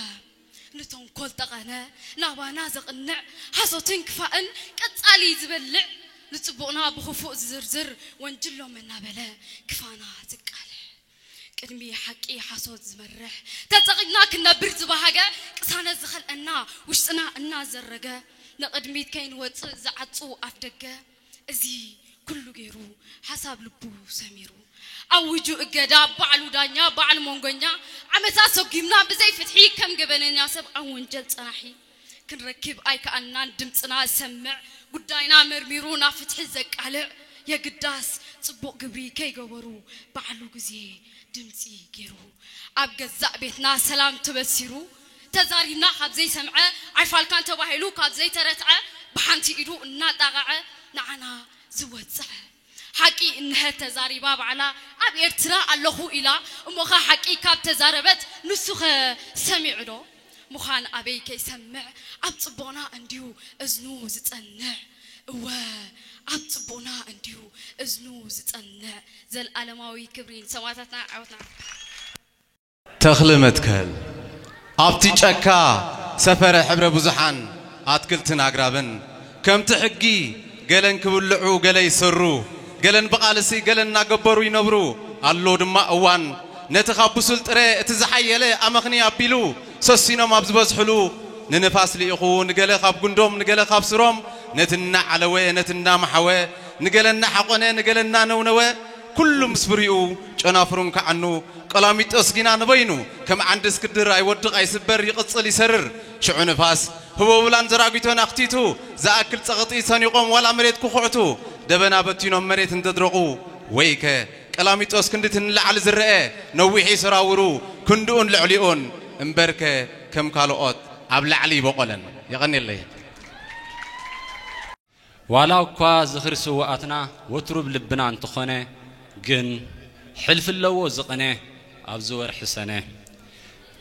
نتون كل تغنى نابانا زقنع حصوتين كفاءن قصالي زبلع نصبونا بخفوق زرزر وانجلو منا بلا كفانا زقاله قدمي حقي حصوت زمرح تتقنا كنا برز بهاجه قسانا زخلنا وشنا انا زرجه نقدميت كاين وص زعطو افدقه ازي كله غيرو حساب لبو سميرو اوجو اجدا بعلو دانيا بعل مونغنيا عمتاسو غيمنا بزي فتحي كم غبننيا سب انونجل صناحي كنركب اي كانان دمصنا سمع غداينا مرميرونا فتح زقاله يا قداس صبو غبري كي غبرو بعلو غزي دمصي غيرو اب غزا بيتنا سلام تبسيرو تزارينا حبزي سمعه عفالكان تباهلو كابزي ترتعه بحنتي ايدو انا طاقعه نعنا زوصح حقي انها تزاري باب على اب ارترا الله الى امخا حقي كاب تزاربت نسخ سمعدو مخان ابي كي سمع اب صبونا انديو ازنو زصنع و اب صبونا انديو ازنو زصنع زل عالماوي كبرين سماتنا عوتنا تخلمتكل ابتي چكا سفر حبر بزحان اتكلتن اغرابن كم تحقي قالن كبلعو قال يسرو قالن بقالسي قالن ناقبرو ينبرو اللو دما اوان نتخابسو الطري اتزحيله امخني ابيلو سسينا مابزبز حلو ننفاس ليخو نقال خاب قندوم نقال خاب سروم نتنا علوي نتنا محوي نقالنا حقونه نقالنا نونوي كل مسبريو جنافرون كعنو قلاميت اسقينا نبينو كم عند اسكدر ايودق ايسبر يقصل يسرر شعو نفاس هو ولان زراغيتون اختيتو زاكل صغطيسان يقوم ولا مريت كخعتو دبنا بتينو مريت انددرقو ويك قلاميت اسكندتن لعل زرئه نويحي سراورو كندون لعليون امبركه كم كالوت ابلع علي بقولن يغني لي والاو كوا زخر سواتنا وترب لبنا انتخونه جن حلف اللو زقنه ابزور حسنه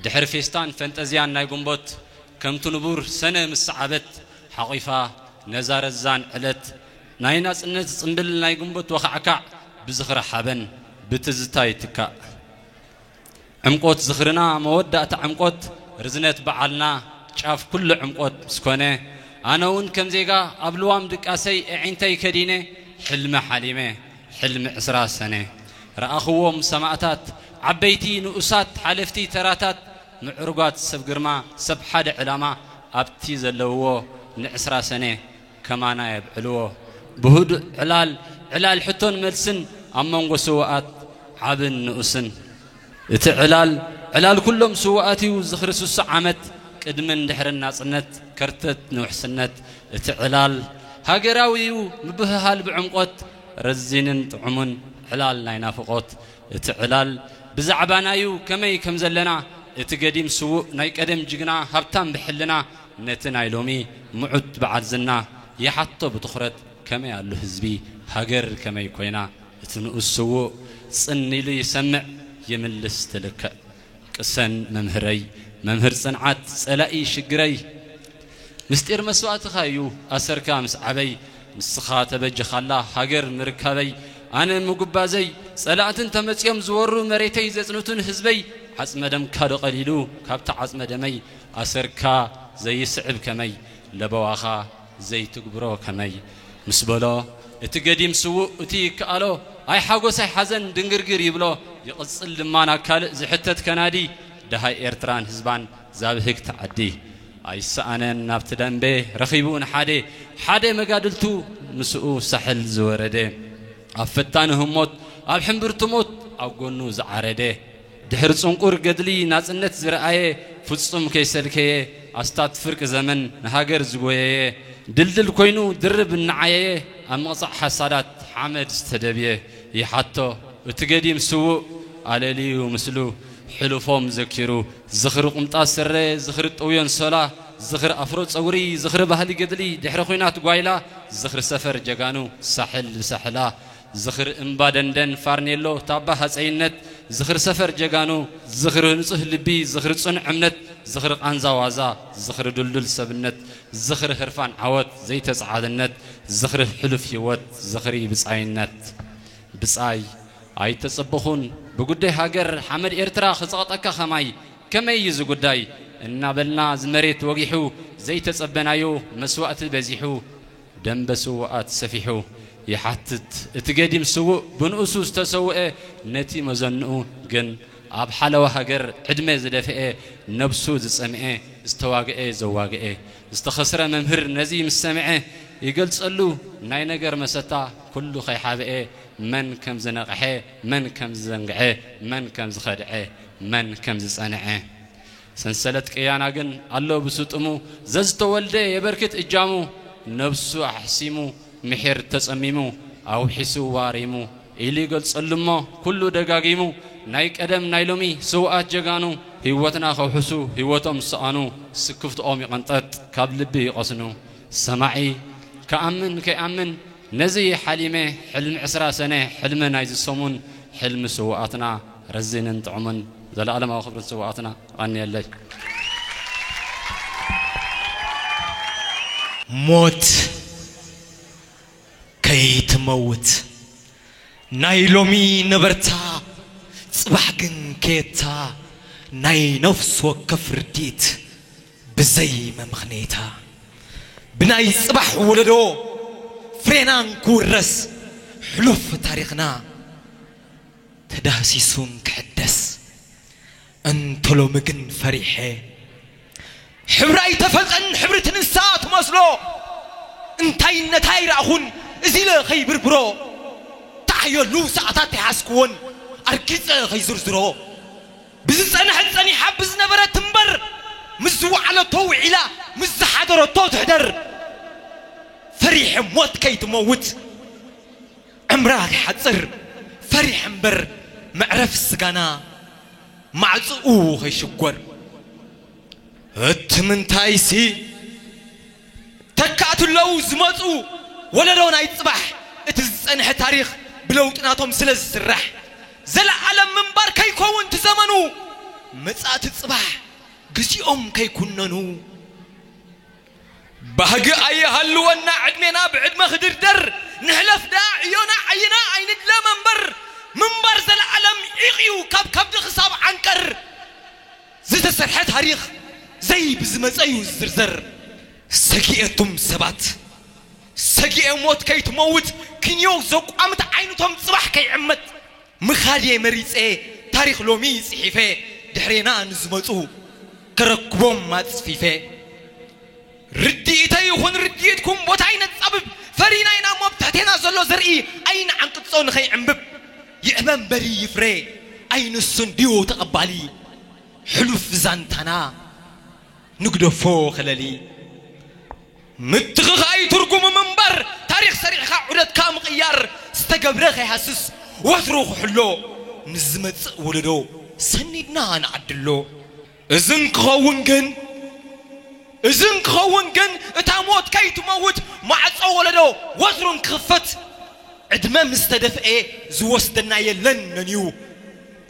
دحر فيستان فانتازيان ناي قنبوت كم تنبور سنه مسعبت حقيفه نزار الزان علت نايناس انت صندل ناي قنبوت وخعكع بزخر حبن بتزتاي تكا عمقوت زخرنا مودات عمقوت رزنت بعلنا شاف كل عمقوت سكونه انا ون كم زيغا ابلوام دقاسي عينتي كدينه حلم حليمه حلم عسرا سنه راخوم سماعتات عبيتي نؤسات حلفتي تراتات معرقات سب قرما سب حد علامه ابتي زلوو نعسرا سنه كما نايب علو بهود علال حتون ملسن امنغو سوات عبن نؤسن علال كلهم سواتي وزخرسو السعامت قدمن دحرنا صنت كرتت نوحسنت اتعلال هاجراويو مبهال بعمقوت رزينن طعمن علال ناينافقوت اتعلال بزعبانايو كمي كم زلنا اتقديم سوء ناي قدم جغنا هبتان بحلنا نتناي لومي معد بعد زنا يحطو بتخرت كمي قالو حزبي هاجر كمي كوينا اتنو السوء صني لي يسمع يملس تلك قسن ممهري ممهر صنعات صلائي شقري مستير مسوات خايو اسركا مسعبي مسخات بج خلا هاجر مركبي انا مغبازي صلاتن تمصيم زورو مريتي زصنوتن حزبي عصم دم كادو قليلو كابتا عصم دمي اسركا زي صعب كمي لبواخا زي تقبرو كمي مسبلو اتقديم سوء اتي كالو اي حاغوس اي حزن دنغرغر يبلو يقصل لمانا كال زحتت كنادي دهاي ايرتران حزبان زابهك تعدي اي سانن نابت دنبه رخيبون حادي مقادلتو مسؤو سحل زورده افتانهم موت اب حنبرتو موت او غنو زعرده دحر صنقور قدلي ناصنت زرعايه فصم كيسلكيه استات فرق زمن نهاجر زغويه دلدل كوينو درب النعايه امصع حسادات حمد استدبيه يحطو اتقديم سوء على لي ومسلو حلفهم ذكروا زخر قمطا سره زخر طويون صلا زخر افرو صوري زخر بهلي قدلي دحر خوينات غايلا زخر سفر جغانو ساحل ساحلا زخر امبادندن فارنيلو تابا حصينت زخر سفر جغانو زخر نصح لبي زخر صنع امنت زخر قانزا وازا زخر دلدل سبنت زخر هرفان عوت زي تصعادنت زخر حلف يوت زخري بصاينت بصاي اي تصبخون بغداي هاجر حمد ايرترا خصقطك خماي كما يز غداي ان بلنا زمريت وغيحو زي تصبنايو مسوات بزيحو دنبسوات سفيحو يحتت اتقديم سوء بنؤسو استسوء نتي مزنؤ جن اب حلوه هاجر عدمه زدفئه نفسو زصمئه استواقئه زواقئه استخسر ممهر نزي مسمعه يقلصلو ناي نجر مستا كله خيحابئه من كم زنقحه من كم زنقعه من كم زخدعه من كم زصنعه سنسلت قيانا جن الله بسطمو ززتو ولده يبركت اجامو نفسو احسيمو محر تصميمو او حسو واريمو إلي قل صلما كل دقاقيمو نايك أدم نايلومي سوءات جغانو هيوتنا خوحسو هيوتم سانو سكفت أومي قنطت كابل بي قصنو سماعي كأمن نزي حليمه حلم عسرا سنة حلم نايز الصمون حلم سوءاتنا رزين انتعمن ذا العالم أو خبر سوءاتنا غني اللي موت كي تموت نايلومي نبرتا صباحكن كيتا ناي نفس وكفرديت بزي ما مخنيتا بناي صباح ولدو فرينان كورس حلوف تاريخنا تداسيسون كحدس انتلو مقن فريحي حبراي تفلقن حبرة نسات مصلو انتاي نتاي راخون ازيلا خيبر برو تحيلو ساعتات تحاسكون أركيز خيزرزرو بزز أنا حزني حبز نبرة تنبر مزوع على طو علا مز حدر طو تهدر فريح موت كي تموت عمراك حتصر فريح مبر معرف السقانا معزقو خيشقور اتمن تايسي تكاتو اللوز مزقو ولا لون يتصبح اتزنح تاريخ بلوطناتهم سلز الرح زل عالم منبر كي كون تزمنو مصات الصباح غزيوم كي كننو بهق اي هلونا عدمنا بعدم خدردر نحلف داعينا عينا عين لا منبر زل عالم يغيو كب خصاب عنكر زت سرحه تاريخ زي بزمصيو زرزر سكيتم سبات سكي موت كي تموت كنيو زق عمت عينتهم صباح كي عمت مخالي مريصه تاريخ لومي صحيفه دحرينا نزمصو كركبوم ما تصفيفه رديتي يخون رديتكم بوتاين تصبب فريناينا مبتاتنا زلو زرئي اين عنقصو نخي عمبب يأمن بري يفري اين السنديو تقبالي حلف زانتنا نقدفو خلالي متغاي ترقم منبر تاريخ سريع عدد كام قيار استقبرخ يحسس وتروح حلو نزمت ولدو سندنا نعدلو اذن خونجن اتاموت كي تموت مع ولدو وترون كفت عدما مستدفئ زوسدنا يلن نيو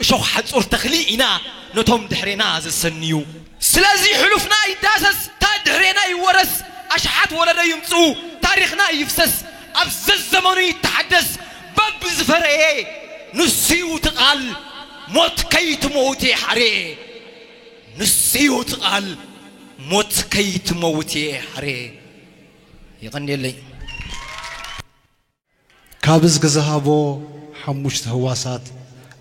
شو حتصور تخليئنا نتوم دحرينا زسنيو سلازي حلفنا يداسس تا دحرينا يورس أشحات ولا يمصو تاريخنا يفسس أبز الزمن يتحدث باب زفرئي نسيو تقال موت كي تموتي حري نسيو تقال موت كي تموتي حري يغني لي كابز جزهابو حموش هواسات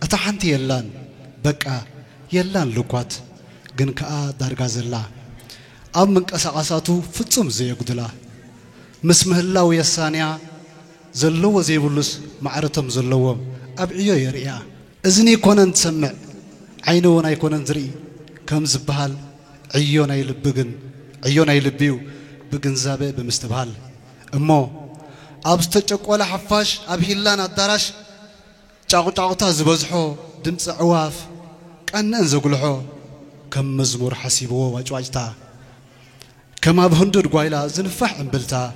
أتحنتي يلان بقى يلان لوكات جن كأ درجة زلا أم من كأساساتو فتسم زي قدلا مسمه الله ويسانيا زلوا زي بولس معرتهم زلوا أبعيو يريا إذني كونن تسمع عينونا يكونن زري كم زبهال عيونا يلبجن عيونا يلبيو بجن زابه بمستبهال أمو أبستجك ولا حفاش أبهلان الدرش تعوتا زبزحو دمس عواف كأن نزقلحو كم مزمور حسيبو وجواجتا كما بهندر قايلا زنفح انبلتا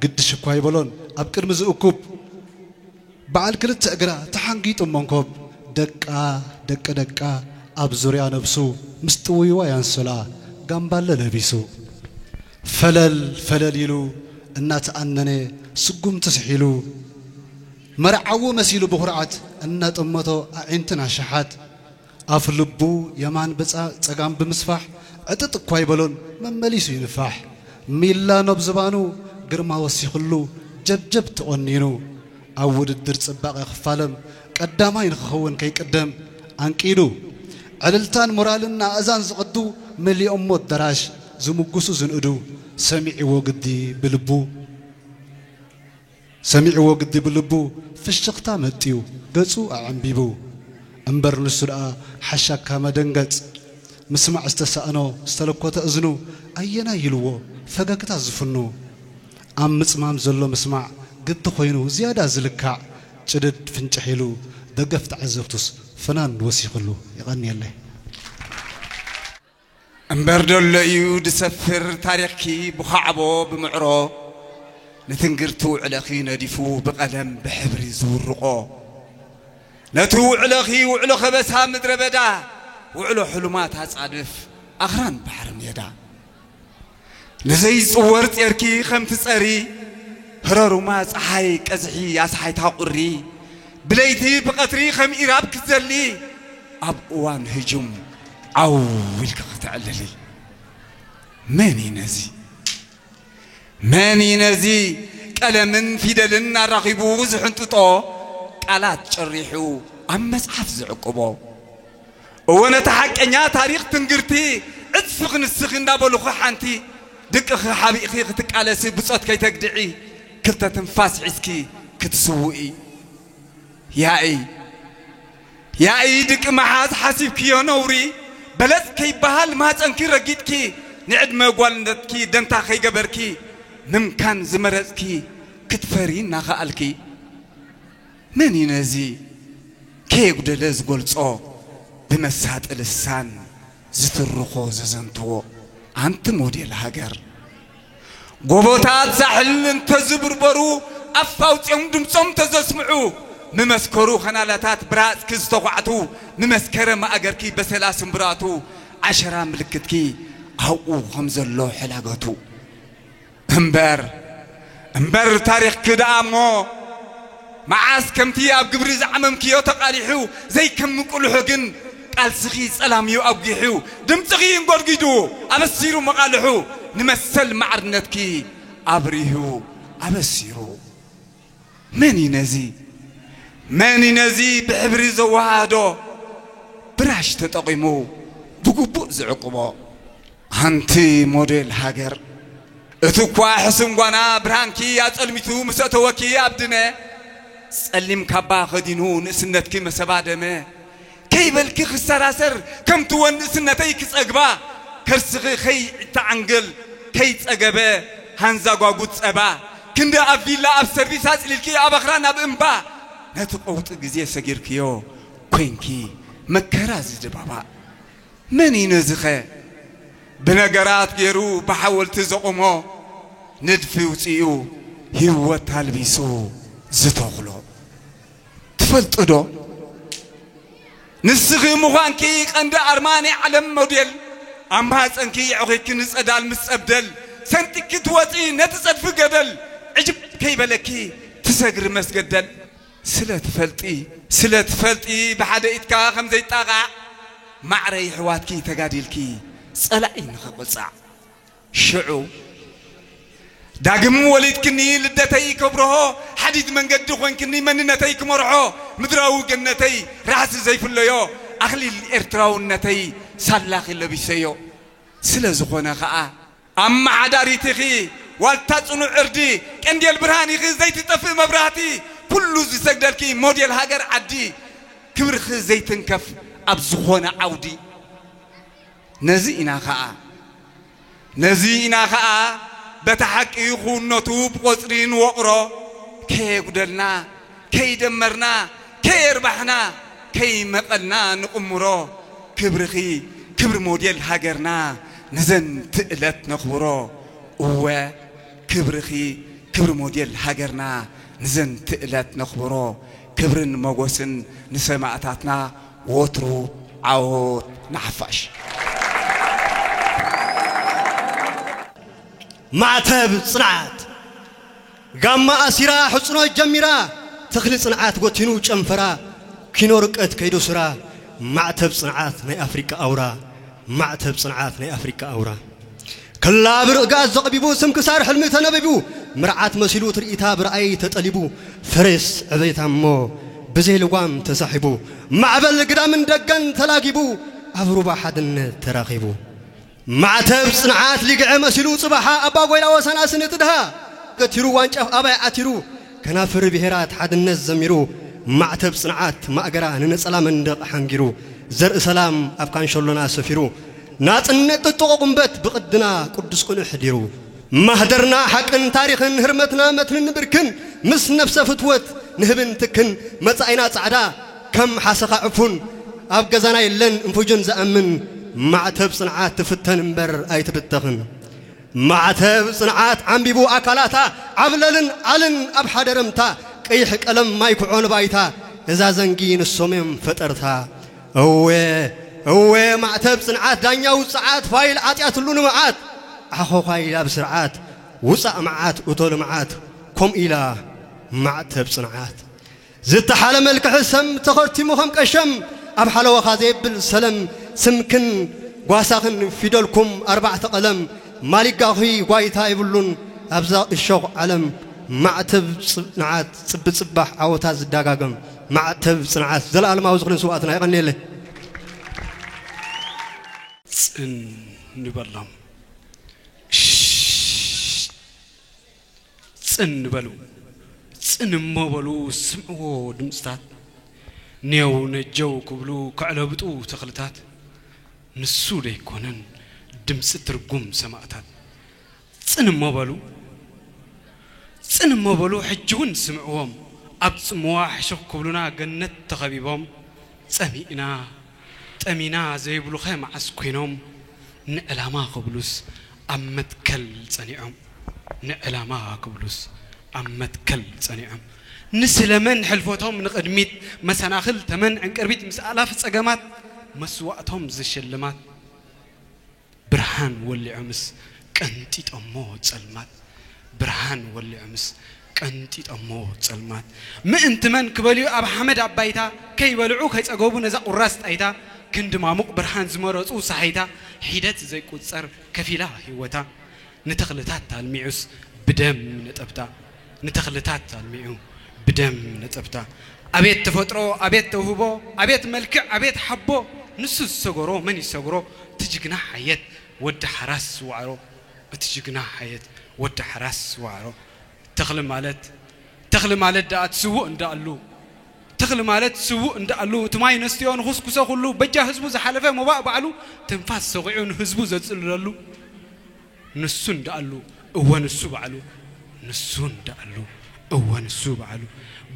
قد شكواي بلون أبكر مزقوب بعد كل تأجرا تحنقيت منكوب دكا أبزوريا نبسو مستوي وينسلا جنبال لبيسو فلل يلو النات أنني سقوم تسحيلو مرعو مسيلو بهرعات النات أمتو عينتنا شحات أفلبو يمان بس تجام بمسفح عدت كوايبلون ممليسو ينفح ميلا نبزبانو قرما وسيخلو جب تقنينو أود الدرس باقي خفالم قدامين خون كي قدام أنكيلو عللتان مرالنا أزان زقدو ملي أمو دراش زمقصو زنقدو سمعي وقدي بلبو في الشقطة متيو قصو أعنبيبو انبر نسرقا حشاك كما دنقت مسمع استسأنو استلقوة أزنو أينا يلوو فقاكتا زفنو أم مسمام زلو مسمع قد خوينو زيادة زلكع جدد فنجحيلو دقفت عزفتوس فنان وسيقلو يغني الله انبردو الليو دسفر تاريخي بخعبو بمعرو نتنقرتو علخي ندفو بقلم بحبري زورقو نتو علخي وعلو خبسها مدربدا وعلو حلمات هتصادف أخران بحر ميدا نزي صورت يركي خمت صري هرارو ما صحي كزحي يا صحي تاقري بليتي بقطري خم إيراب كزلي أب وان هجوم عولك قتعللي ماني نزي كلامن في دلنا رغبو زحنتطو قالات شريحو أم مسحف زعقبو وانا تحقنيا تاريخ تنقرتي اتسخن السخن دابلو خحانتي دك اخي حبي اخي تقالسي بصوت كي تقدعي كلتا تنفاس عسكي كتسوئي يا اي دك محاز حاسب كيو نوري بلد كي بحال ما تنكي رقيتكي نعد ما قوالندتكي دنتا خي قبركي ممكن زمرزكي كتفرين نخالكي من ينزي كي قدلز قلصو بمسات السان زترخو ززنتو أنت موديل هاجر قبوتات زحل انت زبربرو أفاوت يوم دمصم تزسمعو ممسكرو خنالاتات براس كزتوقعتو ممسكر ما أجركي بسلاس مبراتو 10 ملكتكي هاو خمز الله حلاقتو امبر تاريخ كدامو معاس كمتي أب قبري زعمم كيو تقاليحو زي كم نقولو جن قال سخي سلام يو أبجيحو دم سخي نقول جدو أبصيرو مقالحو نمثل معرنتكي أبريهو أبصيرو ماني نزي بعبري زوادو براش تتقيمو بقبو زعقبو هانتي موديل هاجر اتوكوا حسن وانا برانكي أتلميتو مسأتوكي أبدنا سلم كبا خدينو نسنتكي مسبادمه كيبلكي خسراسر كم تون سنتيك صقبا كرسخي خي تعنقل كي صقبه هنزا غوغوت صبا كند افيلا اف سيرفيس اسلكي ابخرانا بامبا نتقوت غزي سغيركيو كوينكي مكراز دبابا من ينزخه بنغرات غيرو بحولت زقمو ندفي وصيو هيوت البيسو زتوخلو تفلطدو نسخي مغانكي قند أرماني علم موديل أما سنكي عقيك نسأدال مسأبدل سنتك تواتي نتصد في قدل عجب كي بلكي تسقر مسقدل سلة فلتي بحدا إتكا خمزي طاقع معري حواتكي تقاديلكي سألعين خبصع شعو داقم وليد كني لدتي كبره حديد من قد خوين كني من نتي كمرعو مدراو جنتي راس زي فليو أخلي الإرتراو النتي سلاخ اللي بيسيو سلازخونا خاء أما عداري تخي والتصنو عردي كندي البرهاني خي زي تطفي مبراتي كله زي سجدلكي موديل هاجر عدي كبر خي زي تنكف أبزخونا عودي نزينا خاء نزينا خاء بتحقق خونتوب قصرين وقرا كي قدرنا كي دمرنا كي ربحنا كي مقلنا نقمرا كبرخي كبر موديل هاجرنا نزن تقلت نخبرا هو كبرخي كبر موديل هاجرنا نزن تقلت نخبرا كبرن موجسن نسمعتاتنا وترو عود نحفش معتب صنعات قام أسيرا حصنو جميرا تخلي صنعات قوتينو جنفرا كينو رقت كيدو سرا معتب صنعات ناي أفريقيا أورا معتب صنعات ناي أفريقيا أورا كلا برقاز زقبيبو سمكسار حلمي تنبيبو مرعات مسيلو ترئيتا برأي تطلبو فرس عبيتا مو بزي لقام تسحبو معبل قدام دقن تلاقيبو أفرو بحدن تراقيبو معتب صنعات لقع مسلو صباحا أبا ويلا وسنا سنتدها قتيرو وانشاف أبا عتيرو كنافر بهرات حد الناس زميرو معتب صنعات ما أقرا ننسلام ندق حنجرو زرق سلام أفكان شلونا سفيرو ناس نتطوقم بت بقدنا قدس كل حديرو مهدرنا حقن تاريخ هرمتنا متن نبركن مس نفس فتوت نهبن تكن مصاينا صعدا كم حسخ عفون أبجزنا يلن انفجن زأمن معتب صنعات تفتن مبر أي تبتغن معتب صنعات عم بيبو أكلاتا عبللن علن أبحد رمتا كيحك ألم ما يكون بايتا إذا زنجين السمم فترتا هو معتب صنعات دانيا وساعات فايل عاتيات اللون معات أخو فايل بسرعات وسع معات وطول معات كم إلى معتب صنعات زدت حال ملك حسم تخرتي مخم كشم أبحلو خازيب بالسلام سمكن قاساخن فيدلكم 4 قلم مالك قاخي قايتا يبلون أبزاق الشوق علم معتب صنعات صب صباح عوتاز الدقاقم معتب صنعات زلال ما وزغلن سواتنا يغني له صن نبلهم صن نبلو صن مبلو سمعو دمستات نيو نجو كبلو كعلبطو تخلتات نسو ليكونن دمس ترقم سماعتات صن مبلو حجون سمعوهم أبس مواحشو كبلونا جنت تخبيبهم تأمينا زي بلو خيم عسكوينهم نقلاما قبلوس أمت كل صنيعهم نقلاما قبلوس أمت كل صنيعهم نسلمن حلفوتهم نقدميت مسناخل تمن عنقربيت مسألاف صقامات مسواتهم زشلمات برهان ولي عمس كنتي طمو صلمات برهان ولي عمس كنتي طمو صلمات ما انت من كبليو اب حمد ابايتا كي بلعو كي صقوبو نزا قراس ايتا كند مامق برهان زمرصو صحيتا حيدت زي قصر كفيلا هيوتا نتخلتات تالميعس بدم نطبتا نتخلتات تالميعو بدم نطبتا أبيت تفطرو أبيت توهبو أبيت ملكع أبيت حبو نسو السجرو من السجرو تجينا حياة ود حراس وعرو تجينا حياة ود حراس وعرو تخلم مالت دعت سوء ندعلو تخلم مالت سوء ندعلو تماي نستيون خس كسا خلو بجا حزبو زحلفه مباق بعلو تنفاس سوقيون حزبو زتسللو نسو ندعلو هو نسو بعلو نسو ندعلو هو نسو بعلو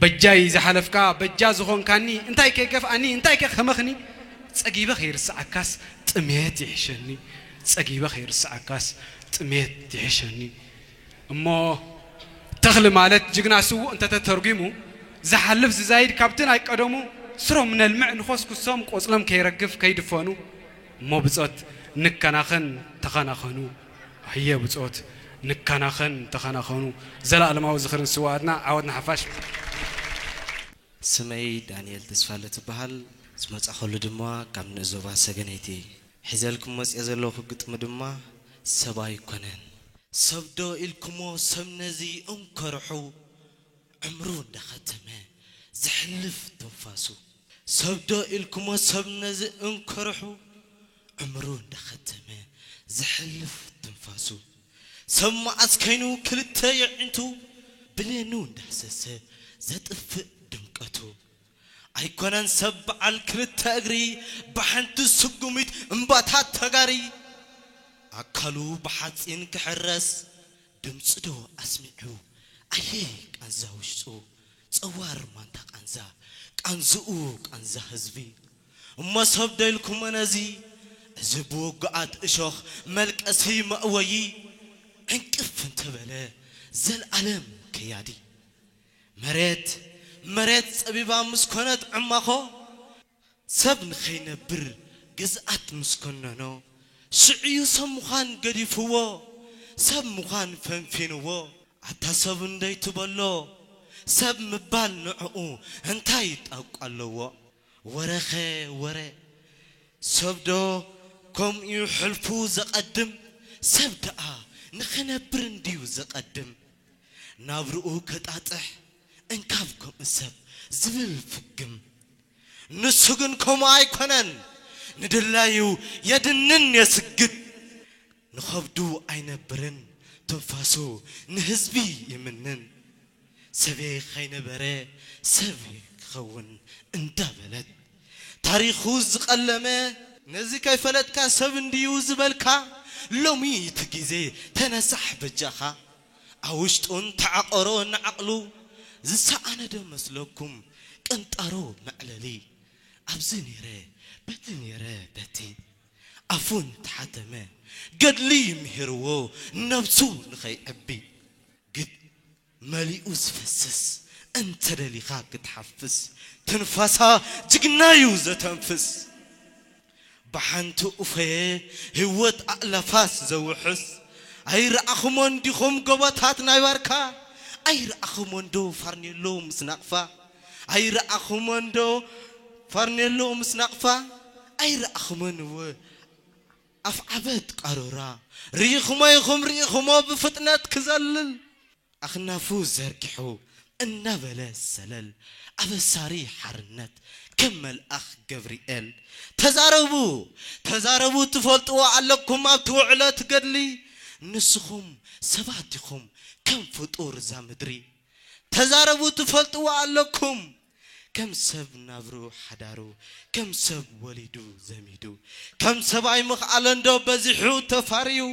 بجاي زحلفكا بجاز خون كاني انتاي كيف اني انتاي كخمخني صقيبه خير ساعكاس طميت يحشني صقيبه خير ساعكاس طميت يحشني اما تخل مالت جغنا سو انت تترجمو زحلف زايد كابتن ايقدمو سرو من المعن خصكسوم قصلم كيرغف كيدفونو مو بصوت نكناخن تخناخنو هي بصوت نكناخن تخناخنو زلالماو زخرن سوادنا عودنا حفاش سمي دانيال تسفالت بحال سمص اخلو دما كم نزوبا سغنيتي حزلكم مص يزلو خقط مدما سباي كونن سبدو إلكمو سمنزي انكرحو عمرو دختمه زحلف تنفاسو سبدو إلكمو سمنزي انكرحو عمرو دختمه زحلف تنفاسو سمع اسكينو كلتا يعنتو بلينو دحسسه زطف دمقتو ايكونن سبع الكلتا اغري بحنت سقميت امباتات تغاري አካሉ በሐጽን ከሐረስ ድምጽዶ አስሚዑ አይ ቃንዛ ውሽጡ ጸዋር ማንታ ቃንዝኡ ቃንዛ ህዝቢ እማሰብ ደልኩም ነዚ ዝቡ ጋት እሾኽ መልቀሲ ማወይ እንቅፍ እንተበለ ዘልዓለም ከያዲ መሬት ጸቢባ ምስኮነት ዕማኾ ሰብን ኸይነብር ግዝአት ምስኮነኖ شعيو سمخان قديفوو سمخان فنفينوو عتا سب اندي تبالو سب مبال نعقو انتايت اقالوو ورخي سب دو كم يحلفو زقدم سب دقا نخنبر انديو زقدم نابرؤو كتاتح انكافكم السب زبل فقم نسوغن كم ايكونن ندلايو يدنن يسجد نخبدو عين برن تنفاسو نهزبي يمنن سبي خين بري سبي خون انت بلد تاريخو زقلمه نزي كيف فلتكا سبن ديو زبلكا لومي تجيزي تنسح بجاخا اوشتون تعقرو نعقلو زسانا دمسلكم كنتارو معللي ابزني ري بتنيرة بتي أفون تحتمه قد لي مهرو نفسو نخي أبي قد مليئوس فسس أنت اللي خاك تحفز تنفسها جقنايو زتنفس بحنتو أفيه هوت ألفاس زوحس أير أخمون دي خم قواتات نايواركا أير أخمون دو فارنيلو مسنقفا أير أخمون دو فارنيلو مسنقفا أير أخمن و أفعبت قرورا ريخما بفتنة كزلل أخنافو زركحو النبلة السلل أبساري حرنت كمل أخ جبريل تزاربو تفلتوا علىكم أبتوعلت قدلي نسخم سباتكم كم فطور زامدري تزاربو تفلتوا علىكم كم سب نابرو حدارو كم سب وليدو زميدو كم سبعي مخالندو بزحو تفاريو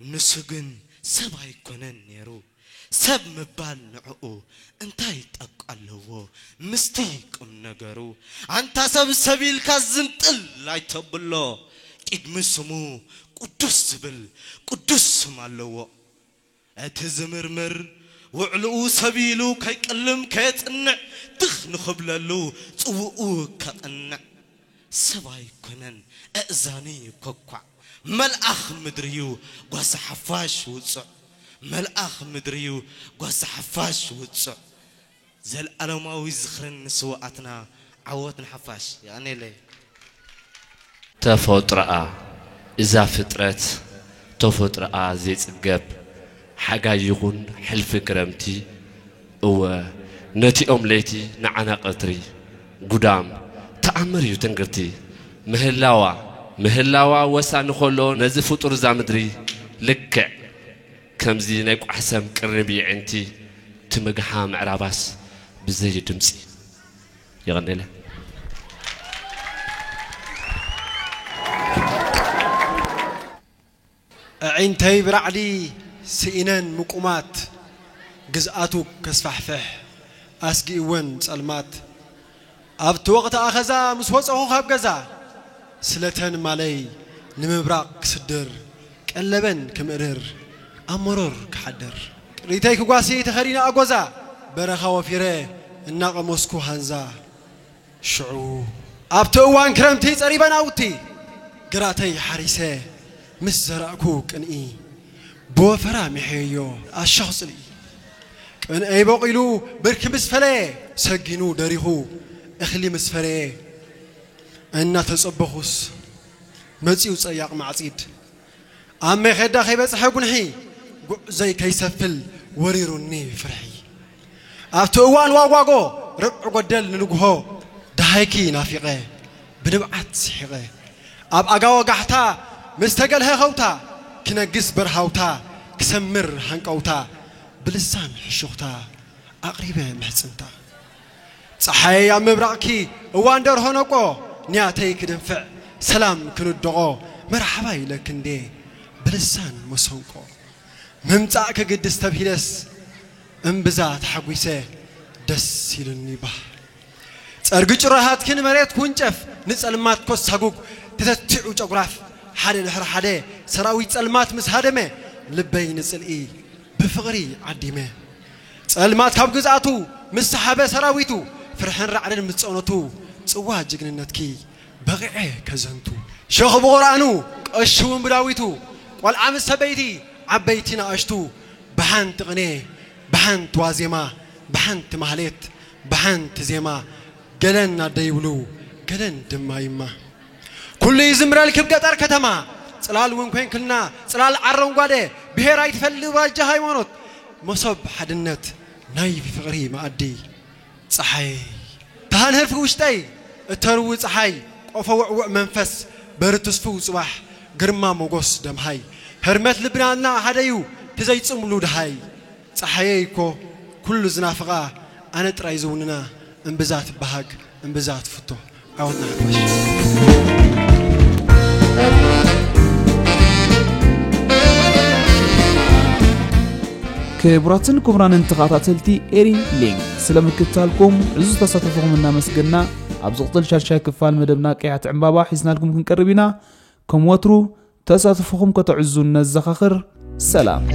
نسوغن سبعي كونن نيرو سب مبال نعقو انتاي تقالوو مستيقم نغرو انتا سب سبيل كازنطل لاي تبلو قدم سمو قدس مالو اتزمرمر وعلو سبيلو كيقلم كيتنع تخن خبللو صوؤو كقنع سباي كونن اذاني كوكع ملأخ مدريو غاس حفاش وصع ملأخ مدريو غاس حفاش وصع زل علماوي زخرن سواتنا عوتن حفاش يعني لي تفطرا اذا فطرت تفطرا زي صقب حاجايغون حلف كرمتي او نتي أمليتي نعنا قطري قدام تأمر يتنقرتي مهلاوا وسان خلو نزف فطور زامدري لك كم زينك وحسم قربي عنتي تمقحا معراباس بزي دمسي يغني له عينتي برعلي سئنان مقومات جزءاتو كسفحفح أسقي ون سلمات أبت وقت أخذا مسوسه خاب جزا سلتن مالي نمبراق سدر كلبن كمرر أمرر كحدر ريتيك قاسي تخرينا أجوزا برخا وفيره الناق موسكو هنزا شعو أبت وان كرمتي تقريبا أوتي قراتي حريسه مسزرعكو كنئي بوفرا محيو الشخص لي كان أي بقيلو برك مسفلة سجنو دريهو أخلي مسفلة أن تصبخوس مزيو صياق معزيد أما خدا خيبس حقنحي زي كيسفل وريروني فرحي أفتوان واقو ربع قدل نلقوه دهيكي نافقه بدمعات سحقه أب أقاو قحتا مستقلها خوتا كنقس برهوتا كسمر هنقوتا بلسان حشوختا أقريبا محسنتا صحي يا مبرعكي واندر هنقو نياتي كدنفع سلام كنو الدغو مرحبا لك اندي بلسان مسونقو ممتعك قد استبهلس انبزات حقويسه دس يلني بح ترقج راحات كن مريت كونجف نسألمات كوس حقوق تتتعو جغراف حالي نحر حالي سراوي تسألمات مسهدمه لبي نسألئي بفغري عديمه تسألمات كاب قزعتو مسحابة سراويتو فرحن رعلن متصونتو صوا جغننتكي بغعي كزنتو شيخ بقرانو قشون بداويتو والعام سبيتي عبيتنا اشتو بحنت غني بحنت وازيما بحنت مهلت بحنت زيما قلن ديولو قلن دمايما كل يزمرال كبقطر كتما صلال وين كين كلنا صلال عرنጓዴ بهراي تفل واجه ሃይማኖት مصب حدنت ناي في فقري مادي صحي تهنهر في وشتي الترو صحي قفوع منفس برتسفو صباح ግርማ ሞገስ ደምሃይ ህርመት ልብናና ሃደዩ ተዘይጽምሉ ደሃይ ፀሐይኮ ኩሉ ዝናፍቃ አነ ጥራይ ዘውንና እንብዛት በሃግ እንብዛት ፍቶ አውና ባሽ كبراتن كبران انتقاطاتلتي إيرين لينك سلامكتالكم عزوز تصاطفكم النامسجنا أبزغطل شرشاي كفال مدبنا كيعت عمبابا حيثنا لكم كنقربنا كم وترو تصاطفكم كتعزون الزخاخر سلام